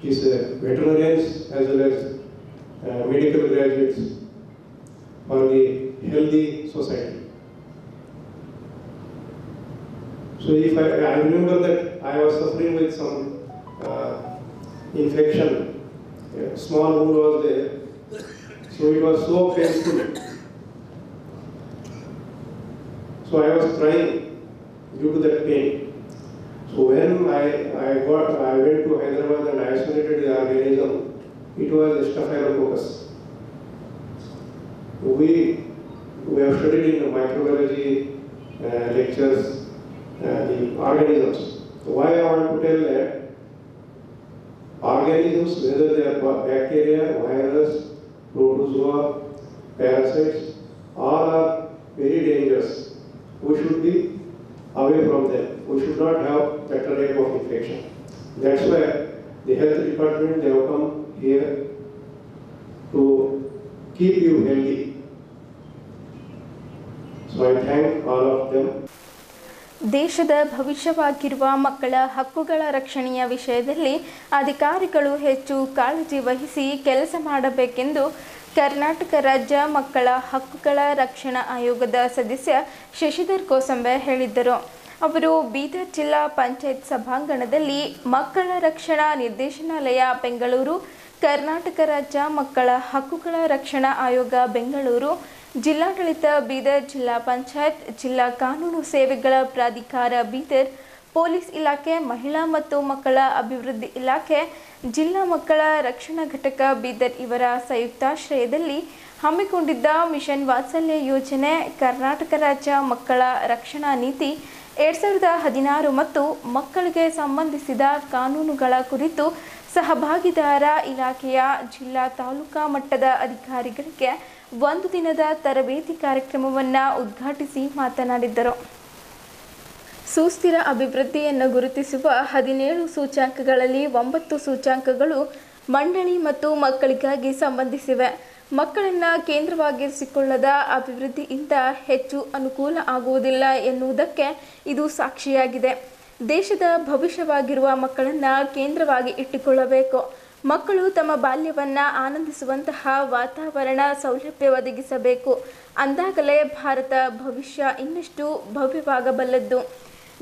these veterinarians as well as medical graduates for the healthy society. So if I remember that I was suffering with some infection, a small wound was there, so it was so painful. So I was crying due to that pain. So when I went to Hyderabad and isolated the organism, it was Staphylococcus. We have studied in the microbiology lectures the organisms. So why I want to tell that organisms, whether they are bacteria, virus, protozoa, parasites, all are very dangerous. We should be away from them. We should not have that type of infection. That's why the health department, they have come here to keep you healthy. So I thank all of them. ದೇಶದ ಭವಿಷ್ಯವಾಗಿರುವ ಮಕ್ಕಳ ಹಕ್ಕುಗಳ ರಕ್ಷಣೆಯ ವಿಷಯದಲ್ಲಿ ಅಧಿಕಾರಿಗಳು ಹೆಚ್ಚು ಕಾಳಜಿ ವಹಿಸಿ ಕೆಲಸ ಮಾಡಬೇಕೆಂದು ಕರ್ನಾಟಕ ರಾಜ್ಯ ಮಕ್ಕಳ ಹಕ್ಕುಗಳ ರಕ್ಷಣಾ ಆಯೋಗದ ಸದಸ್ಯ ಶಶಿಧರ್ ಕೋಸಂಬೆ ಹೇಳಿದ್ದರು. ಅವರು ಬೀದರ್ ಜಿಲ್ಲಾ ಪಂಚಾಯತ್ ಸಭಾಂಗಣದಲ್ಲಿ ಮಕ್ಕಳ ರಕ್ಷಣಾ ನಿರ್ದೇಶನಾಲಯ ಬೆಂಗಳೂರು, ಕರ್ನಾಟಕ ರಾಜ್ಯ ಮಕ್ಕಳ ಹಕ್ಕುಗಳ ರಕ್ಷಣಾ ಆಯೋಗ ಬೆಂಗಳೂರು, ಜಿಲ್ಲಾಡಳಿತ ಬೀದರ್, ಜಿಲ್ಲಾ ಪಂಚಾಯತ್, ಜಿಲ್ಲಾ ಕಾನೂನು ಸೇವೆಗಳ ಪ್ರಾಧಿಕಾರ ಬೀದರ್, ಪೊಲೀಸ್ ಇಲಾಖೆ, ಮಹಿಳಾ ಮತ್ತು ಮಕ್ಕಳ ಅಭಿವೃದ್ಧಿ ಇಲಾಖೆ, ಜಿಲ್ಲಾ ಮಕ್ಕಳ ರಕ್ಷಣಾ ಘಟಕ ಬೀದರ್ ಇವರ ಸಂಯುಕ್ತಾಶ್ರಯದಲ್ಲಿ ಹಮ್ಮಿಕೊಂಡಿದ್ದ ಮಿಷನ್ ವಾತ್ಸಲ್ಯ ಯೋಜನೆ, ಕರ್ನಾಟಕ ರಾಜ್ಯ ಮಕ್ಕಳ ರಕ್ಷಣಾ ನೀತಿ 2016 ಮತ್ತು ಮಕ್ಕಳಿಗೆ ಸಂಬಂಧಿಸಿದ ಕಾನೂನುಗಳ ಕುರಿತು ಸಹಭಾಗಿದಾರ ಇಲಾಖೆಯ ಜಿಲ್ಲಾ ತಾಲೂಕಾ ಮಟ್ಟದ ಅಧಿಕಾರಿಗಳಿಗೆ ಒಂದು ದಿನದ ತರಬೇತಿ ಕಾರ್ಯಕ್ರಮವನ್ನು ಉದ್ಘಾಟಿಸಿ ಮಾತನಾಡಿದರು. ಸುಸ್ಥಿರ ಅಭಿವೃದ್ಧಿಯನ್ನು ಗುರುತಿಸುವ 17 ಸೂಚ್ಯಂಕಗಳಲ್ಲಿ 9 ಸೂಚ್ಯಂಕಗಳು ಮಂಡಳಿ ಮತ್ತು ಮಕ್ಕಳಿಗಾಗಿ ಸಂಬಂಧಿಸಿವೆ. ಮಕ್ಕಳನ್ನು ಕೇಂದ್ರವಾಗಿರಿಸಿಕೊಳ್ಳದ ಅಭಿವೃದ್ಧಿಯಿಂದ ಹೆಚ್ಚು ಅನುಕೂಲ ಆಗುವುದಿಲ್ಲ ಎನ್ನುವುದಕ್ಕೆ ಇದು ಸಾಕ್ಷಿಯಾಗಿದೆ. ದೇಶದ ಭವಿಷ್ಯವಾಗಿರುವ ಮಕ್ಕಳನ್ನು ಕೇಂದ್ರವಾಗಿ ಇಟ್ಟುಕೊಳ್ಳಬೇಕು. ಮಕ್ಕಳು ತಮ್ಮ ಬಾಲ್ಯವನ್ನು ಆನಂದಿಸುವಂತಹ ವಾತಾವರಣ ಸೌಲಭ್ಯ ಒದಗಿಸಬೇಕು. ಅಂದಾಗಲೇ ಭಾರತ ಭವಿಷ್ಯ ಇನ್ನಷ್ಟು ಭವ್ಯವಾಗಬಲ್ಲದ್ದು.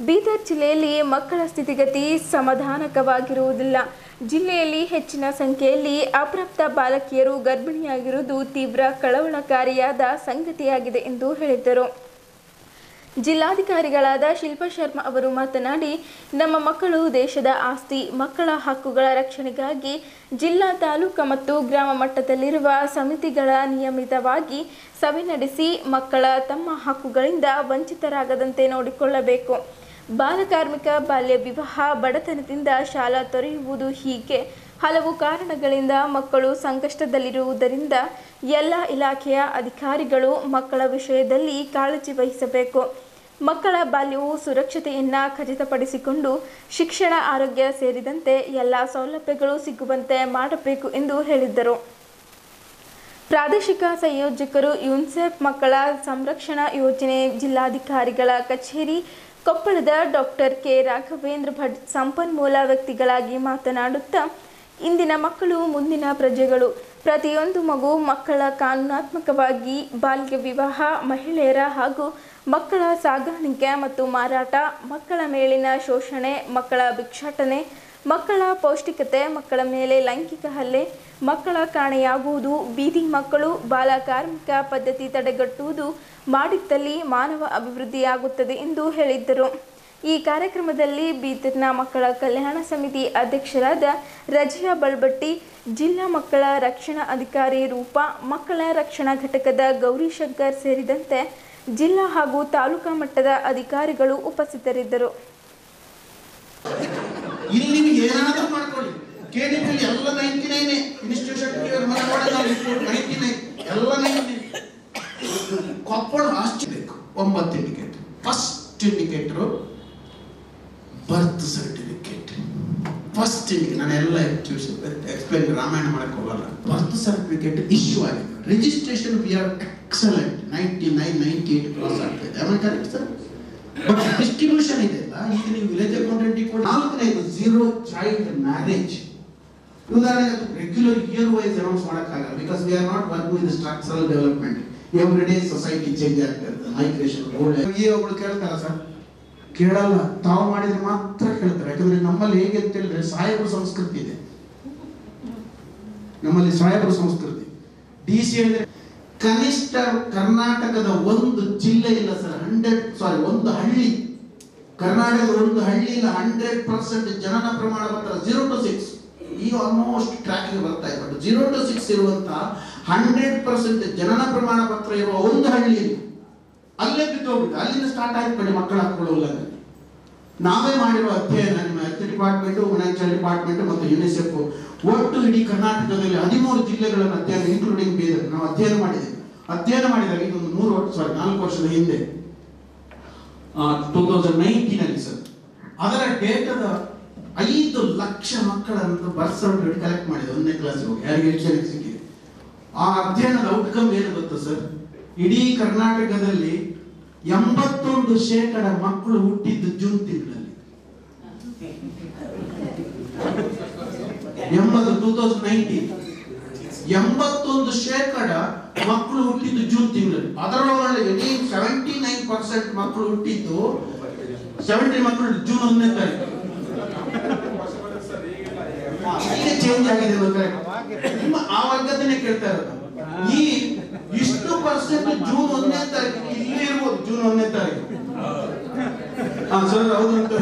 ಬೀದರ್ ಜಿಲ್ಲೆಯಲ್ಲಿ ಮಕ್ಕಳ ಸ್ಥಿತಿಗತಿ ಸಮಾಧಾನಕವಾಗಿರುವುದಿಲ್ಲ. ಜಿಲ್ಲೆಯಲ್ಲಿ ಹೆಚ್ಚಿನ ಸಂಖ್ಯೆಯಲ್ಲಿ ಅಪ್ರಾಪ್ತ ಬಾಲಕಿಯರು ಗರ್ಭಿಣಿಯಾಗಿರುವುದು ತೀವ್ರ ಕಳವಳಕಾರಿಯಾದ ಸಂಗತಿಯಾಗಿದೆ ಎಂದು ಹೇಳಿದರು. ಜಿಲ್ಲಾಧಿಕಾರಿಗಳಾದ ಶಿಲ್ಪಾ ಶರ್ಮಾ ಅವರು ಮಾತನಾಡಿ, ನಮ್ಮ ಮಕ್ಕಳು ದೇಶದ ಆಸ್ತಿ. ಮಕ್ಕಳ ಹಕ್ಕುಗಳ ರಕ್ಷಣೆಗಾಗಿ ಜಿಲ್ಲಾ, ತಾಲೂಕು ಮತ್ತು ಗ್ರಾಮ ಮಟ್ಟದಲ್ಲಿರುವ ಸಮಿತಿಗಳ ನಿಯಮಿತವಾಗಿ ಸಭೆ ನಡೆಸಿ ಮಕ್ಕಳ ತಮ್ಮ ಹಕ್ಕುಗಳಿಂದ ವಂಚಿತರಾಗದಂತೆ ನೋಡಿಕೊಳ್ಳಬೇಕು. ಬಾಲಕಾರ್ಮಿಕ, ಬಾಲ್ಯ ವಿವಾಹ, ಬಡತನದಿಂದ ಶಾಲಾ ತೊರೆಯುವುದು ಹೀಗೆ ಹಲವು ಕಾರಣಗಳಿಂದ ಮಕ್ಕಳು ಸಂಕಷ್ಟದಲ್ಲಿರುವುದರಿಂದ ಎಲ್ಲ ಇಲಾಖೆಯ ಅಧಿಕಾರಿಗಳು ಮಕ್ಕಳ ವಿಷಯದಲ್ಲಿ ಕಾಳಜಿ ವಹಿಸಬೇಕು. ಮಕ್ಕಳ ಬಾಲ್ಯವು ಸುರಕ್ಷತೆಯನ್ನು ಖಚಿತಪಡಿಸಿಕೊಂಡು ಶಿಕ್ಷಣ, ಆರೋಗ್ಯ ಸೇರಿದಂತೆ ಎಲ್ಲ ಸೌಲಭ್ಯಗಳು ಸಿಗುವಂತೆ ಮಾಡಬೇಕು ಎಂದು ಹೇಳಿದ್ದರು. ಪ್ರಾದೇಶಿಕ ಸಂಯೋಜಕರು ಯುನಿಸೆಫ್ ಮಕ್ಕಳ ಸಂರಕ್ಷಣಾ ಯೋಜನೆ ಜಿಲ್ಲಾಧಿಕಾರಿಗಳ ಕಚೇರಿ ಕೊಪ್ಪಳದ ಡಾಕ್ಟರ್ ಕೆ ರಾಘವೇಂದ್ರ ಭಟ್ ಸಂಪನ್ಮೂಲ ವ್ಯಕ್ತಿಗಳಾಗಿ ಮಾತನಾಡುತ್ತಾ, ಇಂದಿನ ಮಕ್ಕಳು ಮುಂದಿನ ಪ್ರಜೆಗಳು. ಪ್ರತಿಯೊಂದು ಮಗು ಮಕ್ಕಳ ಕಾನೂನಾತ್ಮಕವಾಗಿ ಬಾಲ್ಯ ವಿವಾಹ, ಮಹಿಳೆಯರ ಹಾಗೂ ಮಕ್ಕಳ ಸಾಗಾಣಿಕೆ ಮತ್ತು ಮಾರಾಟ, ಮಕ್ಕಳ ಮೇಲಿನ ಶೋಷಣೆ, ಮಕ್ಕಳ ಭಿಕ್ಷಾಟನೆ, ಮಕ್ಕಳ ಪೌಷ್ಟಿಕತೆ, ಮಕ್ಕಳ ಮೇಲೆ ಲೈಂಗಿಕ ಹಲ್ಲೆ, ಮಕ್ಕಳ ಕಾಣೆಯಾಗುವುದು, ಬೀದಿ ಮಕ್ಕಳು, ಬಾಲಕಾರ್ಮಿಕ ಪದ್ಧತಿ ತಡೆಗಟ್ಟುವುದು ಮಾಡಿದ್ದಲ್ಲಿ ಮಾನವ ಅಭಿವೃದ್ಧಿಯಾಗುತ್ತದೆ ಎಂದು ಹೇಳಿದ್ದರು. ಈ ಕಾರ್ಯಕ್ರಮದಲ್ಲಿ ಬೀದರ್ನ ಮಕ್ಕಳ ಕಲ್ಯಾಣ ಸಮಿತಿ ಅಧ್ಯಕ್ಷರಾದ ರಜಿಯಾ ಬಳ್ಬಟ್ಟಿ, ಜಿಲ್ಲಾ ಮಕ್ಕಳ ರಕ್ಷಣಾ ಅಧಿಕಾರಿ ರೂಪಾ, ಮಕ್ಕಳ ರಕ್ಷಣಾ ಘಟಕದ ಗೌರಿಶಂಕರ್ ಸೇರಿದಂತೆ ಜಿಲ್ಲಾ ಹಾಗೂ ತಾಲೂಕಾ ಮಟ್ಟದ ಅಧಿಕಾರಿಗಳು ಉಪಸ್ಥಿತರಿದ್ದರು. ಇಲ್ಲಿ ನೀವು ಏನಾದರೂ ಮಾಡ್ಕೊಳ್ಳಿ, ಕೆಡಿಪಿಯಲ್ಲಿ ಎಲ್ಲ 99 ಇನ್ಸ್ಟಿಟ್ಯೂಷನ್ ಎಲ್ಲ 99 ಕೊಪ್ಪಳ ಅಷ್ಟು ಬೇಕು. 9 indicator. First indicator birth certificate. First indicator ನಾನು ಎಲ್ಲ ಎಕ್ಸ್ಪ್ಲೈನ್ ರಾಮಾಯಣ ಮಾಡಕ್ಕೆ ಹೋಗಲ್ಲ. ಬರ್ತ್ ಸರ್ಟಿಫಿಕೇಟ್ ಇಶ್ಯೂ ಆಗಿದೆ. Registration we are excellent, 99, 98 cross ಆಗ್ತಾ ಇದೆ. ಆಮೇಲೆ ಕರೆಕ್ಟ್ ಸರ್. ಬಟ್ ಡಿಸ್ಟ್ರಿಬ್ಯೂಷನ್ ಇದೆ ಅಲ್ಲ, ಈಗ ನೀವು ವಿಲೇಜ್ ಅಕೌಂಟೆಂಟ್ ಕೊಟ್ಟು 4 0 ಚೈಲ್ಡ್ ಮ್ಯಾರೇಜ್. ಉದಾಹರಣೆಗೆ ರೆಗ್ಯುಲರ್ ಇಯರ್ ವೈಸ್ ಅನೌನ್ಸ್ ಮಾಡೋಕ್ಕಾಗಲ್ಲ. Because we are not working with structural development. Every day society change ಆಗ್ತಾ ಇರ್ತದೆ. ಮೈಗ್ರೇಷನ್ ಒಳ್ಳೆ ಈ ಒಬ್ರು ಕೇಳ್ತಾರ ಸರ್, ಕೇಳಲ್ಲ, ತಾವು ಮಾಡಿದ್ರೆ ಮಾತ್ರ ಕೇಳ್ತಾರೆ. ಯಾಕಂದ್ರೆ ನಮ್ಮಲ್ಲಿ ಹೇಗೆ ಅಂತ ಹೇಳಿದ್ರೆ ಸಾಹೇಬರ ಸಂಸ್ಕೃತಿ ಇದೆ. ನಮ್ಮಲ್ಲಿ ಸಾಹೇಬರ ಸಂಸ್ಕೃತಿ. DC ಹೇಳಿದ್ರೆ ಕನಿಷ್ಠ ಕರ್ನಾಟಕದ ಒಂದು ಜಿಲ್ಲೆ ಇಲ್ಲ ಸರ್, ಒಂದು ಹಳ್ಳಿ, ಕರ್ನಾಟಕದ ಒಂದು ಹಳ್ಳಿ ಇಲ್ಲ 100% ಜನನ ಪ್ರಮಾಣ ಪತ್ರ 0 to 6 ಈಗ ಆಲ್ಮೋಸ್ಟ್ ಟ್ರ್ಯಾಕಿಗೆ ಬರ್ತಾ ಇದೆ. ಬಟ್ 0 to 6 ಇರುವಂತ 100% ಜನನ ಪ್ರಮಾಣ ಪತ್ರ ಇರುವ ಒಂದು ಹಳ್ಳಿ ಅಲ್ಲೇ ಬಿದ್ದೋಗ್ಬಿಟ್ಟು ಅಲ್ಲಿಂದ ಸ್ಟಾರ್ಟ್ ಆಯ್ತು ಕಡೆ ಮಕ್ಕಳು ಹಾಕೊಳ್ಳೋಲ್ಲ. ನಾವೇ ಮಾಡಿರೋ ಅಧ್ಯಯನ, ನಿಮ್ಮ health department, women child department ಮತ್ತು ಯುನಿಸೆಫ್ ಒಟ್ಟು ಇಡೀ ಕರ್ನಾಟಕದಲ್ಲಿ 13 ಜಿಲ್ಲೆಗಳನ್ನು ಅಧ್ಯಯನ, ಇನ್ಕ್ಲೂಡಿಂಗ್ ಬೀದರ್, ನಾವು ಅಧ್ಯಯನ ಮಾಡಿದ್ದೇವೆ. ಅಧ್ಯಯನ ಮಾಡಿದಾಗ ಇದೊಂದು 4 ವರ್ಷದ ಹಿಂದೆ 2019 ಸರ್, ಅದರ ಡೇಟಾದ 5 ಲಕ್ಷ ಮಕ್ಕಳನ್ನು ಬರ್ತ್ ಸರ್ಟಿಫಿಕೇಟ್ ಕಲೆಕ್ಟ್ ಮಾಡಿದೆ 1ನೇ ಕ್ಲಾಸ್ಗೆ ಹೋಗಿ, ಯಾರಿಗೆ ಹೆಚ್ಚಿಗೆ ಸಿಕ್ಕಿದೆ. ಆ ಅಧ್ಯಯನದ ಔಟ್ಕಮ್ ಏನು ಗೊತ್ತಾ ಸರ್, ಇಡೀ ಕರ್ನಾಟಕದಲ್ಲಿ 81% ಮಕ್ಕಳು ಹುಟ್ಟಿದ್ದು ಜೂನ್ ತಿಂಗಳಲ್ಲಿ. 2019 81% ಮಕ್ಕಳು ಹುಟ್ಟಿದ್ದು ಜೂನ್ ತಿಂಗಳಲ್ಲಿ. ಅದರೊಳಗೆ 79% ಮಕ್ಕಳು ಹುಟ್ಟಿದ್ದು 70 ಮಕ್ಕಳು ಜೂನ್ 1ನೇ ತಾರೀಕು. ಈಗ ಚೇಂಜ್ ಆಗಿದೆ ನಿಮ್ಮ ಆ ವರ್ಗದನ್ನೇ ಕೇಳ್ತಾ ಇರೋದು. ಈ ಇಷ್ಟು ಪರ್ಸೆಂಟ್ ಜೂನ್ 1ನೇ ತಾರೀಕು ಇಲ್ಲಿ ಇರ್ಬೋದು, ಜೂನ್ 1ನೇ ತಾರೀಕು. ಸರ್ ಹೌದು ಅಂತ.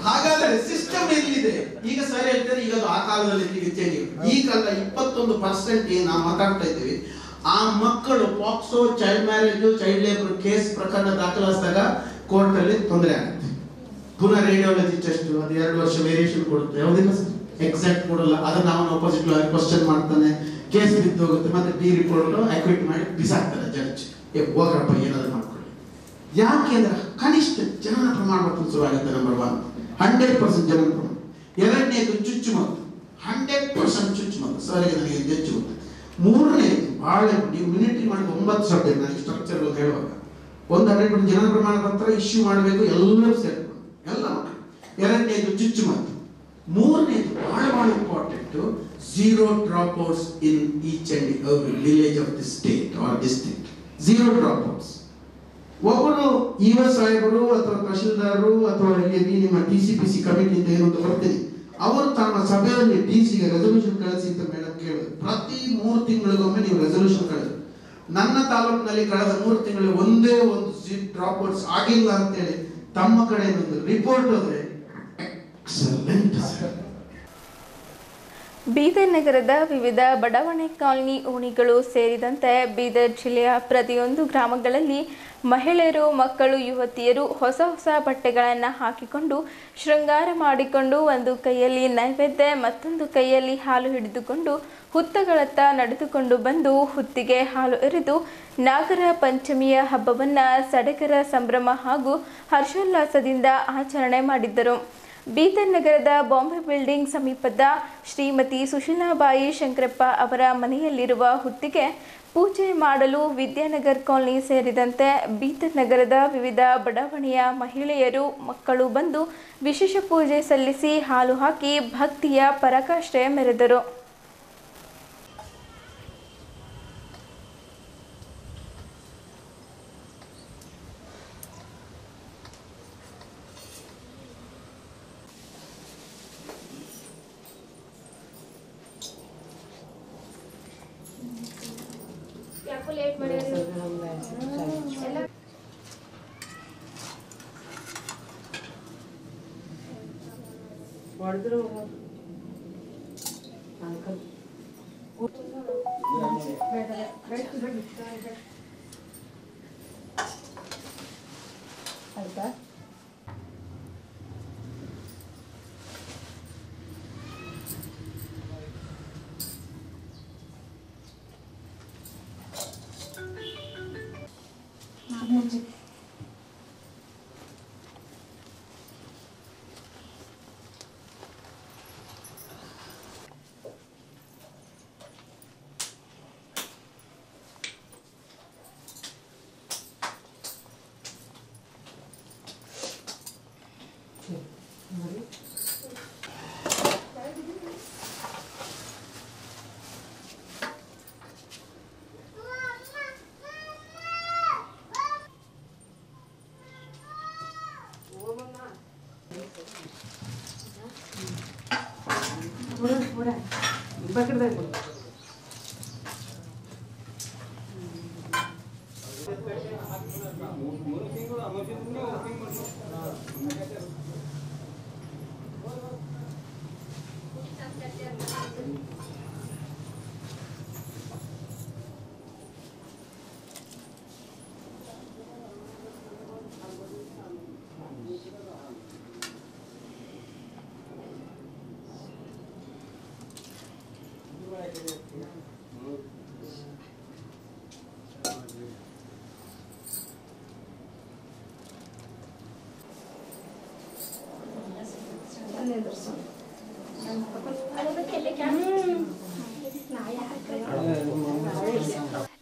ಹಾಗಾದ್ರೆ ಸಿಸ್ಟಮ್ ಎಲ್ಲಿದೆ ಈಗ? ಸರ್ ಹೇಳ್ತಾರೆ ಈಗ ಅದು ಆ ಕಾಲದಲ್ಲಿ ಚೇಂಜ್. ಈ ಕಾಲ 21% ಏನ್ ನಾವು ಮಾತಾಡ್ತಾ ಇದ್ದೀವಿ, ಆ ಮಕ್ಕಳು POCSO, child marriage, child labour case ಪ್ರಕರಣ ದಾಖಲಿಸಿದಾಗ ಕೋರ್ಟ್ ಅಲ್ಲಿ ತೊಂದರೆ ಆಗುತ್ತೆ. ಪುನಃ ರೇಡಿಯಾಲಜಿ ಟೆಸ್ಟ್ ಅದು 2 ವರ್ಷ ವೇರಿಯೇಷನ್ ಕೊಡುತ್ತೆ, ಯಾವುದಿಲ್ಲ ಸರ್ ಎಕ್ಸಾಕ್ಟ್ ಕೊಡಲ್ಲ. ಅದನ್ನ ಅವನು ಅಪೋಸಿಟ್ ಲಾಯರ್ ಕ್ವಶನ್ ಮಾಡ್ತಾನೆ, ಕೇಸ್ ಬಿದ್ದೋಗುತ್ತೆ, ಮತ್ತೆ ಡಿ ರಿಪೋರ್ಟ್ ಅಕ್ವಿಟ್ ಮಾಡಿ ಬಿಸಾಕ್ತಾರೆ ಜಡ್ಜ್. ಹೋಗ್ರಪ್ಪ ಏನಾದ್ರು ಮಾಡ್ಕೊಳ್ಳಿ. ಯಾಕೆ ಅಂದ್ರೆ ಕನಿಷ್ಠ ಜನನ ಪ್ರಮಾಣ ಪತ್ರ ಶುರುವಾಗುತ್ತೆ. ನಂಬರ್ 1 100% ಜನನ ಪ್ರಮಾಣ. ಎರಡನೇದು ಚುಚ್ಚುಮದ್ದು 100% ಚುಚ್ಚುಮದ್ದು. ಸರ್ ನನಗೆ ಹೆಚ್ಚು ಗೊತ್ತು. ಮೂರನೇದು ಬಹಳ ನೀವು ಮಿನಿಟ್ರಿ ಮಾಡಿ 9 ಸಬ್ಜೆಕ್ಟ್ ನನಗೆ ಸ್ಟ್ರಕ್ಚರ್ ಹೇಳುವಾಗ 100% ಜನನ ಪ್ರಮಾಣ ಪತ್ರ ಇಶ್ಯೂ ಮಾಡಬೇಕು, ಎಲ್ಲರೂ ಸೇರ್ಕೊಂಡು ಎಲ್ಲ ಮಕ್ಕಳು. ಎರಡನೇದು ಚುಚ್ಚುಮದ್ದು. ಮೂರನೇದು ಬಹಳ important, 0 dropouts in each and every village of the state or district. 0 dropouts. ಒಬ್ಬರು ಸಾಹೇಬರು ಅಥವಾ ತಹಶೀಲ್ದಾರರು ಅಥವಾ ಇಲ್ಲಿ ನಿಮ್ಮ TCPC ಕಮಿಟಿಯಿಂದ ಏನಂತ ಬರ್ತೀನಿ, ಅವರು ತಮ್ಮ ಸಭೆಯಲ್ಲಿ DC-ಗೆ ರೆಸಲ್ಯೂಷನ್ ಕಳಿಸಿ ಅಂತ ಮೇಡಮ್ ಕೇಳಿದ್ರು. ಪ್ರತಿ 3 ತಿಂಗಳಿಗೊಮ್ಮೆ ನೀವು ರೆಸಲ್ಯೂಷನ್ ಕಳಿಸಿ. ನನ್ನ ತಾಲೂಕಿನಲ್ಲಿ ಕಳೆದ 3 ತಿಂಗಳಲ್ಲಿ ಒಂದೇ ಒಂದು ಡ್ರಾಪ್ಔಟ್ಸ್ ಆಗಿಲ್ಲ ಅಂತೇಳಿ ತಮ್ಮ ಕಡೆ ಒಂದು ರಿಪೋರ್ಟ್ ಹೋದ್ರೆ ಎಕ್ಸಲೆಂಟ್. ಬೀದರ್ ನಗರದ ವಿವಿಧ ಬಡಾವಣೆ ಕಾಲನಿ ಓಣಿಗಳು ಸೇರಿದಂತೆ ಬೀದರ್ ಜಿಲ್ಲೆಯ ಪ್ರತಿಯೊಂದು ಗ್ರಾಮಗಳಲ್ಲಿ ಮಹಿಳೆಯರು, ಮಕ್ಕಳು, ಯುವತಿಯರು ಹೊಸ ಬಟ್ಟೆಗಳನ್ನು ಹಾಕಿಕೊಂಡು ಶೃಂಗಾರ ಮಾಡಿಕೊಂಡು ಒಂದು ಕೈಯಲ್ಲಿ ನೈವೇದ್ಯ, ಮತ್ತೊಂದು ಕೈಯಲ್ಲಿ ಹಾಲು ಹಿಡಿದುಕೊಂಡು ಹುತ್ತಗಳತ್ತ ನಡೆದುಕೊಂಡು ಬಂದು ಹುತ್ತಿಗೆ ಹಾಲು ಎರೆದು ನಾಗರ ಪಂಚಮಿಯ ಹಬ್ಬವನ್ನು ಸಡಗರ ಸಂಭ್ರಮ ಹಾಗೂ ಹರ್ಷೋಲ್ಲಾಸದಿಂದ ಆಚರಣೆ ಮಾಡಿದ್ದರು. ಬೀದರ್ ನಗರದ ಬಾಂಬೆ ಬಿಲ್ಡಿಂಗ್ ಸಮೀಪದ ಶ್ರೀಮತಿ ಸುಶೀಲಾಬಾಯಿ ಶಂಕರಪ್ಪ ಅವರ ಮನೆಯಲ್ಲಿರುವ ಹುತ್ತಿಗೆ ಪೂಜೆ ಮಾಡಲು ವಿದ್ಯಾನಗರ್ ಕಾಲನಿ ಸೇರಿದಂತೆ ಬೀದರ್ ನಗರದ ವಿವಿಧ ಬಡಾವಣೆಯ ಮಹಿಳೆಯರು, ಮಕ್ಕಳು ಬಂದು ವಿಶೇಷ ಪೂಜೆ ಸಲ್ಲಿಸಿ ಹಾಲು ಹಾಕಿ ಭಕ್ತಿಯ ಪರಾಕಾಷ್ಠೆ ಮೆರೆದರು. ಲೇಟ್ ಮಾಡಿ ಆಯ್ತಾ?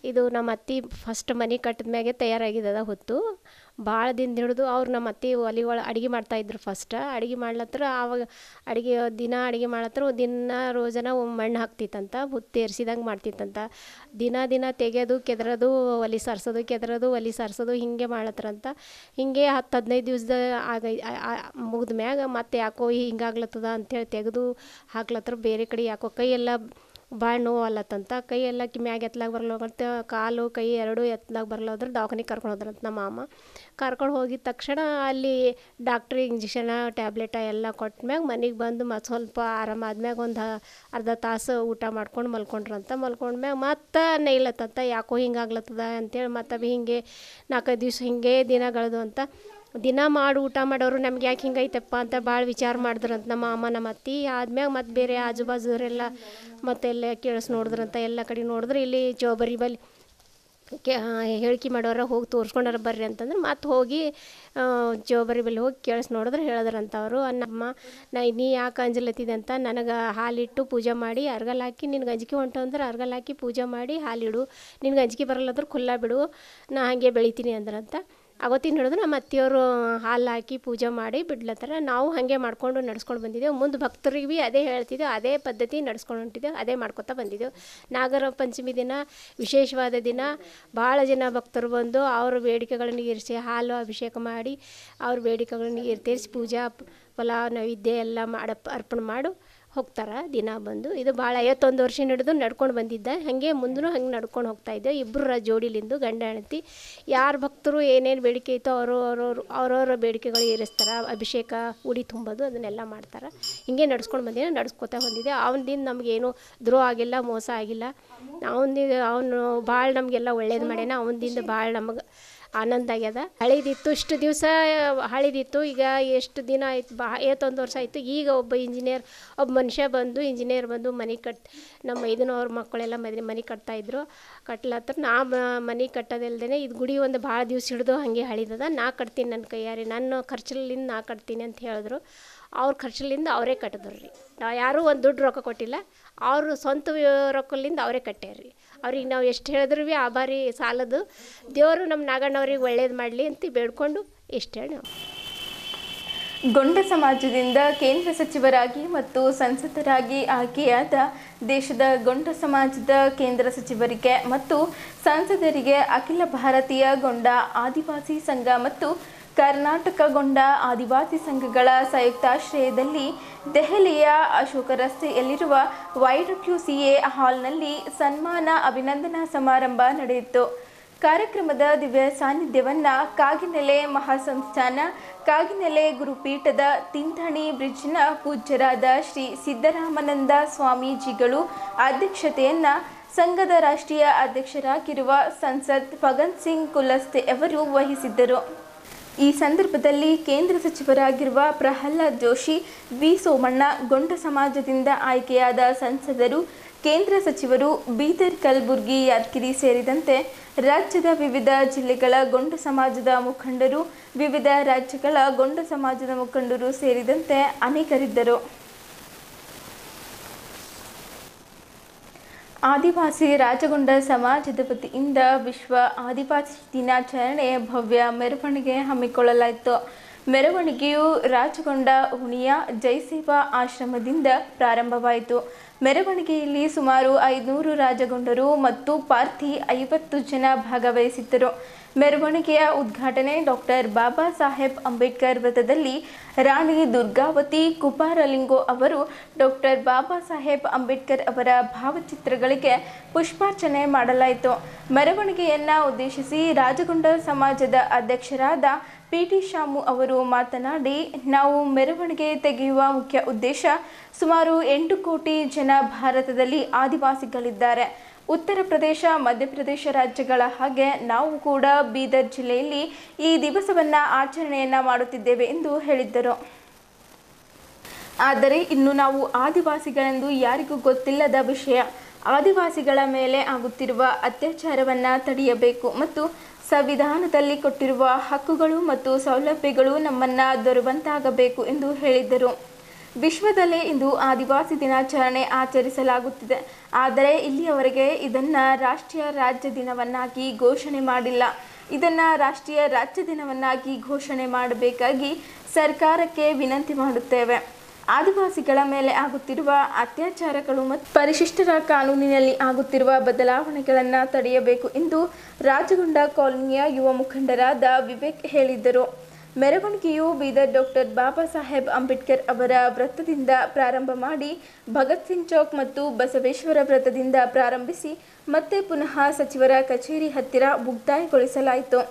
ಇದು ನಮ್ಮ ಅತ್ತಿ ಫಸ್ಟ್ ಮನೆ ಕಟ್ಟಿದ ಮ್ಯಾಗೆ ತಯಾರಾಗಿದ್ದದ ಹೊತ್ತು ಭಾಳ ದಿನ ಹಿಡಿದು ಅವ್ರು ನಮ್ಮ ಅತ್ತಿ ಒಲೆ ಒಳಗೆ ಅಡುಗೆ ಮಾಡ್ತಾಯಿದ್ರು ಫಸ್ಟ್ ಅಡುಗೆ ಮಾಡ್ಲತ್ರ ಆವಾಗ ದಿನ ಅಡುಗೆ ಮಾಡ್ಲತ್ರ ದಿನ ರೋಜನ ಮಣ್ಣು ಹಾಕ್ತಿತ್ತಂತ ಹುತ್ತು ಏರ್ಸಿದಂಗೆ ಮಾಡ್ತಿತ್ತಂತ ದಿನ ತೆಗೆಯೋದು ಕೆದರೋದು ಒಲೆ ಸಾರಿಸೋದು ಕೆದರೋದು ಒಲೆ ಸಾರಿಸೋದು ಹಿಂಗೆ ಮಾಡ್ಲತ್ರಂತ ಹಿಂಗೆ 10-15 ದಿವಸದ ಮುಗಿದ ಮ್ಯಾಗ ಮತ್ತೆ ಯಾಕೋ ಹಿಂಗಾಗ್ಲತ್ತದ ಅಂಥೇಳಿ ತೆಗೆದು ಹಾಕ್ಲತ್ರ ಬೇರೆ ಕಡೆ ಯಾಕೋ ಕೈಯೆಲ್ಲ ಭಾಳ ನೋವು ಅಲ್ಲತ್ತಂತ ಕೈಯೆಲ್ಲ ಮ್ಯಾಗ ಎತ್ತಲಾಗ ಬರಲ್ಲ ಮತ್ತು ಕಾಲು ಕೈ ಎರಡೂ ಎತ್ತಲಾಗ ಬರಲ್ಲ ಅಂದ್ರೆ ದವಾಖಾನೆಗೆ ಕರ್ಕೊಂಡು ಹೋದ್ರಂತ ನಮ್ಮ ಮಾಮ ಕರ್ಕೊಂಡು ಹೋಗಿದ ತಕ್ಷಣ ಅಲ್ಲಿ ಡಾಕ್ಟ್ರಿ ಇಂಜೆಕ್ಷನ ಟ್ಯಾಬ್ಲೆಟ ಎಲ್ಲ ಕೊಟ್ಟ ಮ್ಯಾಗ ಮನೆಗೆ ಬಂದು ಮತ್ತು ಸ್ವಲ್ಪ ಆರಾಮಾದ್ಮ್ಯಾಗ ಒಂದು ಅರ್ಧ ತಾಸು ಊಟ ಮಾಡ್ಕೊಂಡು ಮಲ್ಕೊಂಡ್ರಂತ ಮಲ್ಕೊಂಡ್ಮ್ಯಾಗ ಮತ್ತೆ ನೈಲತ್ತಂತ ಯಾಕೋ ಹಿಂಗಾಗ್ಲತ್ತದ ಅಂತೇಳಿ ಮತ್ತೆ ಹಿಂಗೆ 4-5 ದಿವ್ಸ ಹಿಂಗೆ ದಿನಗಳದು ಅಂತ ದಿನ ಮಾಡಿ ಊಟ ಮಾಡೋರು ನಮ್ಗೆ ಯಾಕೆ ಹಿಂಗೈತಪ್ಪ ಅಂತ ಭಾಳ ವಿಚಾರ ಮಾಡಿದ್ರಂತ ನಮ್ಮ ಅಮ್ಮ ನಮ್ಮ ಅತ್ತಿ ಆದ್ಮ್ಯಾಗ ಮತ್ತು ಬೇರೆ ಆಜು ಬಾಜುವರೆಲ್ಲ ಮತ್ತೆಲ್ಲ ಕೇಳಿಸ್ ನೋಡಿದ್ರಂತ ಎಲ್ಲ ಕಡೆ ನೋಡಿದ್ರೆ ಇಲ್ಲಿ ಜೋಬರಿ ಬಲ್ಲಿ ಹೇಳಿಕೆ ಮಾಡೋರ ಹೋಗಿ ತೋರಿಸ್ಕೊಂಡಾರ ಬರ್ರಿ ಅಂತಂದ್ರೆ ಮತ್ತೆ ಹೋಗಿ ಜೋಬರಿ ಬಲ್ಲಿ ಹೋಗಿ ಕೇಳಿಸ್ ನೋಡಿದ್ರೆ ಹೇಳಿದ್ರಂತ ಅವರು ನಮ್ಮ ನೀ ಯಾಕೆ ಅಂಜಲತ್ತಿದೆ ಅಂತ ನನಗೆ ಹಾಲಿಟ್ಟು ಪೂಜೆ ಮಾಡಿ ಅರ್ಗಲ್ ಹಾಕಿ ನಿನ್ಗೆ ಅಂಜಿಕೆ ಹೊಂಟು ಅಂದ್ರೆ ಅರ್ಗಲ್ ಹಾಕಿ ಪೂಜೆ ಮಾಡಿ ಹಾಲಿಡು ನಿನ್ಗೆ ಅಂಜಿಕೆ ಬರಲ್ಲದ್ರೆ ಖುಲ್ಲ ಬಿಡು ನಾ ಹಾಗೆ ಬೆಳಿತೀನಿ ಅಂದ್ರಂತ ಅವತ್ತಿನ ಹಿಡಿದು ನಮ್ಮ ಅತ್ತೆಯವರು ಹಾಲು ಹಾಕಿ ಪೂಜೆ ಮಾಡಿ ಬಿಡ್ಲತ್ತರ ನಾವು ಹಾಗೆ ಮಾಡ್ಕೊಂಡು ನಡ್ಸ್ಕೊಂಡು ಬಂದಿದ್ದೆವು ಮುಂದೆ ಭಕ್ತರಿಗೆ ಭೀ ಅದೇ ಹೇಳ್ತಿದ್ದೆವು ಅದೇ ಪದ್ಧತಿ ನಡ್ಸ್ಕೊಂಡು ಹೊಂಟಿದ್ದೆವು ಅದೇ ಮಾಡ್ಕೊತಾ ಬಂದಿದ್ದೆವು ನಾಗರ ಪಂಚಮಿ ದಿನ ವಿಶೇಷವಾದ ದಿನ ಭಾಳ ಜನ ಭಕ್ತರು ಬಂದು ಅವ್ರ ಬೇಡಿಕೆಗಳನ್ನು ಇರಿಸಿ ಹಾಲು ಅಭಿಷೇಕ ಮಾಡಿ ಅವ್ರ ಬೇಡಿಕೆಗಳನ್ನು ತೀರಿಸಿ ಪೂಜಾ ಪಲಾವ್ ನೈವೇದ್ಯ ಎಲ್ಲ ಅರ್ಪಣೆ ಮಾಡು ಹೋಗ್ತಾರೆ ದಿನ ಬಂದು ಇದು ಭಾಳ 51 ವರ್ಷ ಹಿಡಿದು ನಡ್ಕೊಂಡು ಬಂದಿದ್ದೆ ಹಾಗೆ ಮುಂದೂ ಹಂಗೆ ನಡ್ಕೊಂಡು ಹೋಗ್ತಾಯಿದ್ದೆ ಇಬ್ಬರ ಜೋಡಿಲಿಂದು ಗಂಡ ಹೆಂಡತಿ ಯಾರು ಭಕ್ತರು ಏನೇನು ಬೇಡಿಕೆ ಇತ್ತೋ ಅವ್ರವ್ರ ಬೇಡಿಕೆಗಳು ಈರಿಸ್ತಾರೆ ಅಭಿಷೇಕ ಉಡಿ ತುಂಬೋದು ಅದನ್ನೆಲ್ಲ ಮಾಡ್ತಾರೆ ಹಿಂಗೆ ನಡ್ಸ್ಕೊಂಡು ಬಂದಿದ್ದೆ ನಡ್ಸ್ಕೊತಾ ಬಂದಿದ್ದೆ ಅವನದಿಂದ ನಮಗೇನು ದ್ರೋಹ ಆಗಿಲ್ಲ ಮೋಸ ಆಗಿಲ್ಲ ಅವನು ಭಾಳ ನಮಗೆಲ್ಲ ಒಳ್ಳೇದು ಮಾಡ್ಯಾನ ಅವನದಿಂದ ಭಾಳ ನಮಗೆ ಆನಂದ ಆಗ್ಯದ ಹಳಿದಿತ್ತು ಇಷ್ಟು ದಿವಸ ಹಳಿದಿತ್ತು ಈಗ ಎಷ್ಟು ದಿನ ಆಯ್ತು 51 ವರ್ಷ ಆಯಿತು ಈಗ ಒಬ್ಬ ಮನುಷ್ಯ ಬಂದು ಇಂಜಿನಿಯರ್ ಬಂದು ಮನೆ ನಮ್ಮ ಐದನವ್ರ ಮಕ್ಕಳೆಲ್ಲ ಮನೆ ಕಟ್ತಾಯಿದ್ರು ಕಟ್ಲತ್ರ ನಾ ಮನೆ ಕಟ್ಟೋದಲ್ದೇ ಇದು ಗುಡಿ ಒಂದು ಭಾಳ ದಿವ್ಸ ಹಿಡಿದು ಹಾಗೆ ಹಳಿದದ ನಾ ಕಟ್ತೀನಿ ನನ್ನ ಕೈಯಾರಿ ನನ್ನ ಖರ್ಚಲಿಂದ ನಾ ಕಟ್ತೀನಿ ಅಂತ ಹೇಳಿದ್ರು ಅವ್ರ ಖರ್ಚಲಿಂದ ಅವರೇ ಕಟ್ಟಿದ್ರು ರೀ ಯಾರೂ ಒಂದು ದುಡ್ಡು ರೊಕ್ಕ ಕೊಟ್ಟಿಲ್ಲ ಅವರು ಸ್ವಂತ ರೊಕ್ಕಲಿಂದ ಅವರೇ ಕಟ್ಟ್ಯಾರ್ರಿ ಅವ್ರಿಗೆ ನಾವು ಎಷ್ಟು ಹೇಳಿದ್ರು ಭೀ ಆಭಾರಿ ಸಾಲದು ದೇವರು ನಮ್ಮ ನಾಗಣ್ಣವ್ರಿಗೆ ಒಳ್ಳೇದು ಮಾಡಲಿ ಅಂತ ಬೇಡ್ಕೊಂಡು ಇಷ್ಟು ಹೇಳಿ ನಾವು ಗೊಂಡ ಸಮಾಜದಿಂದ ಕೇಂದ್ರ ಸಚಿವರಾಗಿ ಮತ್ತು ಸಂಸದರಾಗಿ ಆಯ್ಕೆಯಾದ ದೇಶದ ಗೊಂಡ ಸಮಾಜದ ಕೇಂದ್ರ ಸಚಿವರಿಗೆ ಮತ್ತು ಸಂಸದರಿಗೆ ಅಖಿಲ ಭಾರತೀಯ ಗೊಂಡ ಆದಿವಾಸಿ ಸಂಘ ಮತ್ತು ಕರ್ನಾಟಕ ಗೊಂಡ ಆದಿವಾಸಿ ಸಂಘಗಳ ಸಂಯುಕ್ತಾಶ್ರಯದಲ್ಲಿ ದೆಹಲಿಯ ಅಶೋಕ ರಸ್ತೆಯಲ್ಲಿರುವ YWCA ಹಾಲ್ನಲ್ಲಿ ಸನ್ಮಾನ ಅಭಿನಂದನಾ ಸಮಾರಂಭ ನಡೆಯಿತು. ಕಾರ್ಯಕ್ರಮದ ದಿವ್ಯ ಸಾನ್ನಿಧ್ಯವನ್ನು ಕಾಗಿನೆಲೆ ಮಹಾಸಂಸ್ಥಾನ ಕಾಗಿನೆಲೆ ಗುರುಪೀಠದ ತಿಂಥಣಿ ಬ್ರಿಡ್ಜ್ನ ಪೂಜ್ಯರಾದ ಶ್ರೀ ಸಿದ್ದರಾಮಾನಂದ ಸ್ವಾಮೀಜಿಗಳು ಅಧ್ಯಕ್ಷತೆಯನ್ನು ಸಂಘದ ರಾಷ್ಟ್ರೀಯ ಅಧ್ಯಕ್ಷರಾಗಿರುವ ಸಂಸದ್ ಫಗನ್ ಸಿಂಗ್ ಕುಲಸ್ತೆ ಅವರು ವಹಿಸಿದ್ದರು. ಈ ಸಂದರ್ಭದಲ್ಲಿ ಕೇಂದ್ರ ಸಚಿವರಾಗಿರುವ ಪ್ರಹ್ಲಾದ್ ಜೋಶಿ, ವಿ ಸೋಮಣ್ಣ, ಗೊಂಡ ಸಮಾಜದಿಂದ ಆಯ್ಕೆಯಾದ ಸಂಸದರು, ಕೇಂದ್ರ ಸಚಿವರು, ಬೀದರ್, ಕಲಬುರಗಿ, ಯಾದಗಿರಿ ಸೇರಿದಂತೆ ರಾಜ್ಯದ ವಿವಿಧ ಜಿಲ್ಲೆಗಳ ಗೊಂಡ ಸಮಾಜದ ಮುಖಂಡರು, ವಿವಿಧ ರಾಜ್ಯಗಳ ಗೊಂಡ ಸಮಾಜದ ಮುಖಂಡರು ಸೇರಿದಂತೆ ಅನೇಕರಿದ್ದರು. ಆದಿವಾಸಿ ರಾಜಗೊಂಡ ಸಮಾಜದ ವತಿಯಿಂದ ವಿಶ್ವ ಆದಿವಾಸಿ ದಿನಾಚರಣೆ ಭವ್ಯ ಮೆರವಣಿಗೆ ಹಮ್ಮಿಕೊಳ್ಳಲಾಯಿತು. ಮೆರವಣಿಗೆಯು ರಾಜಗೊಂಡ ಹುಣಿಯ ಜೈಸೇವಾ ಆಶ್ರಮದಿಂದ ಪ್ರಾರಂಭವಾಯಿತು. ಮೆರವಣಿಗೆಯಲ್ಲಿ ಸುಮಾರು 500 ರಾಜಗೊಂಡರು ಮತ್ತು ಪಾರ್ಥಿ 50 ಜನ ಭಾಗವಹಿಸಿದ್ದರು. ಮೆರವಣಿಗೆಯ ಉದ್ಘಾಟನೆ ಡಾಕ್ಟರ್ ಬಾಬಾ ಸಾಹೇಬ್ ಅಂಬೇಡ್ಕರ್ ವೃತ್ತದಲ್ಲಿ ರಾಣಿ ದುರ್ಗಾವತಿ ಕುಪಾರಲಿಂಗೋ ಅವರು ಡಾಕ್ಟರ್ ಬಾಬಾ ಸಾಹೇಬ್ ಅಂಬೇಡ್ಕರ್ ಅವರ ಭಾವಚಿತ್ರಗಳಿಗೆ ಪುಷ್ಪಾರ್ಚನೆ ಮಾಡಲಾಯಿತು. ಮೆರವಣಿಗೆಯನ್ನು ಉದ್ದೇಶಿಸಿ ರಾಜಗೊಂಡ ಸಮಾಜದ ಅಧ್ಯಕ್ಷರಾದ ಪಿಟಿ ಶಾಮು ಅವರು ಮಾತನಾಡಿ, ನಾವು ಮೆರವಣಿಗೆ ತೆಗೆಯುವ ಮುಖ್ಯ ಉದ್ದೇಶ ಸುಮಾರು 8 ಕೋಟಿ ಜನ ಭಾರತದಲ್ಲಿ ಆದಿವಾಸಿಗಳಿದ್ದಾರೆ. ಉತ್ತರ ಪ್ರದೇಶ, ಮಧ್ಯಪ್ರದೇಶ ರಾಜ್ಯಗಳ ಹಾಗೆ ನಾವು ಕೂಡ ಬೀದರ್ ಜಿಲ್ಲೆಯಲ್ಲಿ ಈ ದಿವಸವನ್ನು ಆಚರಣೆಯನ್ನು ಮಾಡುತ್ತಿದ್ದೇವೆ ಎಂದು ಹೇಳಿದ್ದರು. ಆದರೆ ಇನ್ನು ನಾವು ಆದಿವಾಸಿಗಳೆಂದು ಯಾರಿಗೂ ಗೊತ್ತಿಲ್ಲದ ವಿಷಯ. ಆದಿವಾಸಿಗಳ ಮೇಲೆ ಆಗುತ್ತಿರುವ ಅತ್ಯಾಚಾರವನ್ನು ತಡೆಯಬೇಕು ಮತ್ತು ಸಂವಿಧಾನದಲ್ಲಿ ಕೊಟ್ಟಿರುವ ಹಕ್ಕುಗಳು ಮತ್ತು ಸೌಲಭ್ಯಗಳು ನಮ್ಮನ್ನು ದೊರೆಯುವಂತಾಗಬೇಕು ಎಂದು ಹೇಳಿದ್ದರು. ವಿಶ್ವದಲ್ಲೇ ಇಂದು ಆದಿವಾಸಿ ದಿನಾಚರಣೆ ಆಚರಿಸಲಾಗುತ್ತಿದೆ. ಆದರೆ ಇಲ್ಲಿಯವರೆಗೆ ಇದನ್ನು ರಾಷ್ಟ್ರೀಯ ರಾಜ್ಯ ದಿನವನ್ನಾಗಿ ಘೋಷಣೆ ಮಾಡಿಲ್ಲ. ಇದನ್ನು ರಾಷ್ಟ್ರೀಯ ರಾಜ್ಯ ದಿನವನ್ನಾಗಿ ಘೋಷಣೆ ಮಾಡಬೇಕಾಗಿ ಸರ್ಕಾರಕ್ಕೆ ವಿನಂತಿ ಮಾಡುತ್ತೇವೆ. ಆದಿವಾಸಿಗಳ ಮೇಲೆ ಆಗುತ್ತಿರುವ ಅತ್ಯಾಚಾರಗಳು ಮತ್ತು ಪರಿಶಿಷ್ಟರ ಕಾನೂನಿನಲ್ಲಿ ಆಗುತ್ತಿರುವ ಬದಲಾವಣೆಗಳನ್ನು ತಡೆಯಬೇಕು ಎಂದು ರಾಜಗೊಂಡ ಕಾಲೋನಿಯ ಯುವ ಮುಖಂಡರಾದ ವಿವೇಕ್ ಹೇಳಿದ್ದರು. ಮೆರವಣಿಗೆಯು ಬೀದರ್ ಡಾಕ್ಟರ್ ಬಾಬಾ ಸಾಹೇಬ್ ಅಂಬೇಡ್ಕರ್ ಅವರ ವೃತ್ತದಿಂದ ಪ್ರಾರಂಭ ಮಾಡಿ ಭಗತ್ ಸಿಂಗ್ ಚೌಕ್ ಮತ್ತು ಬಸವೇಶ್ವರ ವೃತ್ತದಿಂದ ಪ್ರಾರಂಭಿಸಿ ಮತ್ತೆ ಪುನಃ ಸಚಿವರ ಕಚೇರಿ ಹತ್ತಿರ ಮುಕ್ತಾಯಗೊಳಿಸಲಾಯಿತು.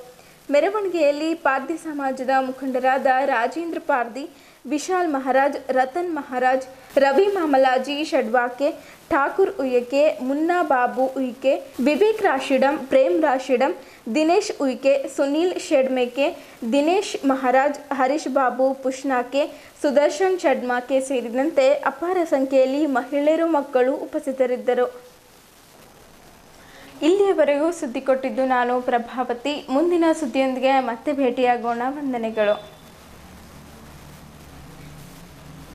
ಮೆರವಣಿಗೆಯಲ್ಲಿ ಪಾರ್ದಿ ಸಮಾಜದ ಮುಖಂಡರಾದ ರಾಜೇಂದ್ರ ಪಾರ್ದಿ, ವಿಶಾಲ್ ಮಹಾರಾಜ್, ರತನ್ ಮಹಾರಾಜ್, ರವಿ ಮಾಮಲಾಜಿ ಶಡ್ವಾಕೆ, ಠಾಕೂರ್ ಉಯ್ಕೆ, ಮುನ್ನಾ ಬಾಬು ಉಯ್ಕೆ, ವಿವೇಕ್ ರಾಶಿಡಂ, ಪ್ರೇಮ್ ರಾಶಿಡಂ, ದಿನೇಶ್ ಉಯ್ಕೆ, ಸುನೀಲ್ ಶೆಡ್ಮೇಕೆ, ದಿನೇಶ್ ಮಹಾರಾಜ್, ಹರೀಶ್ ಬಾಬು ಪುಷ್ನಾಕೆ, ಸುದರ್ಶನ್ ಶಡ್ಮಾಕೆ ಸೇರಿದಂತೆ ಅಪಾರ ಸಂಖ್ಯೆಯಲ್ಲಿ ಮಹಿಳೆಯರು, ಮಕ್ಕಳು ಉಪಸ್ಥಿತರಿದ್ದರು. ಇಲ್ಲಿಯವರೆಗೂ ಸುದ್ದಿ ಕೊಟ್ಟಿದ್ದು ನಾನು ಪ್ರಭಾವತಿ. ಮುಂದಿನ ಸುದ್ದಿಯೊಂದಿಗೆ ಮತ್ತೆ ಭೇಟಿಯಾಗೋಣ. ವಂದನೆಗಳು.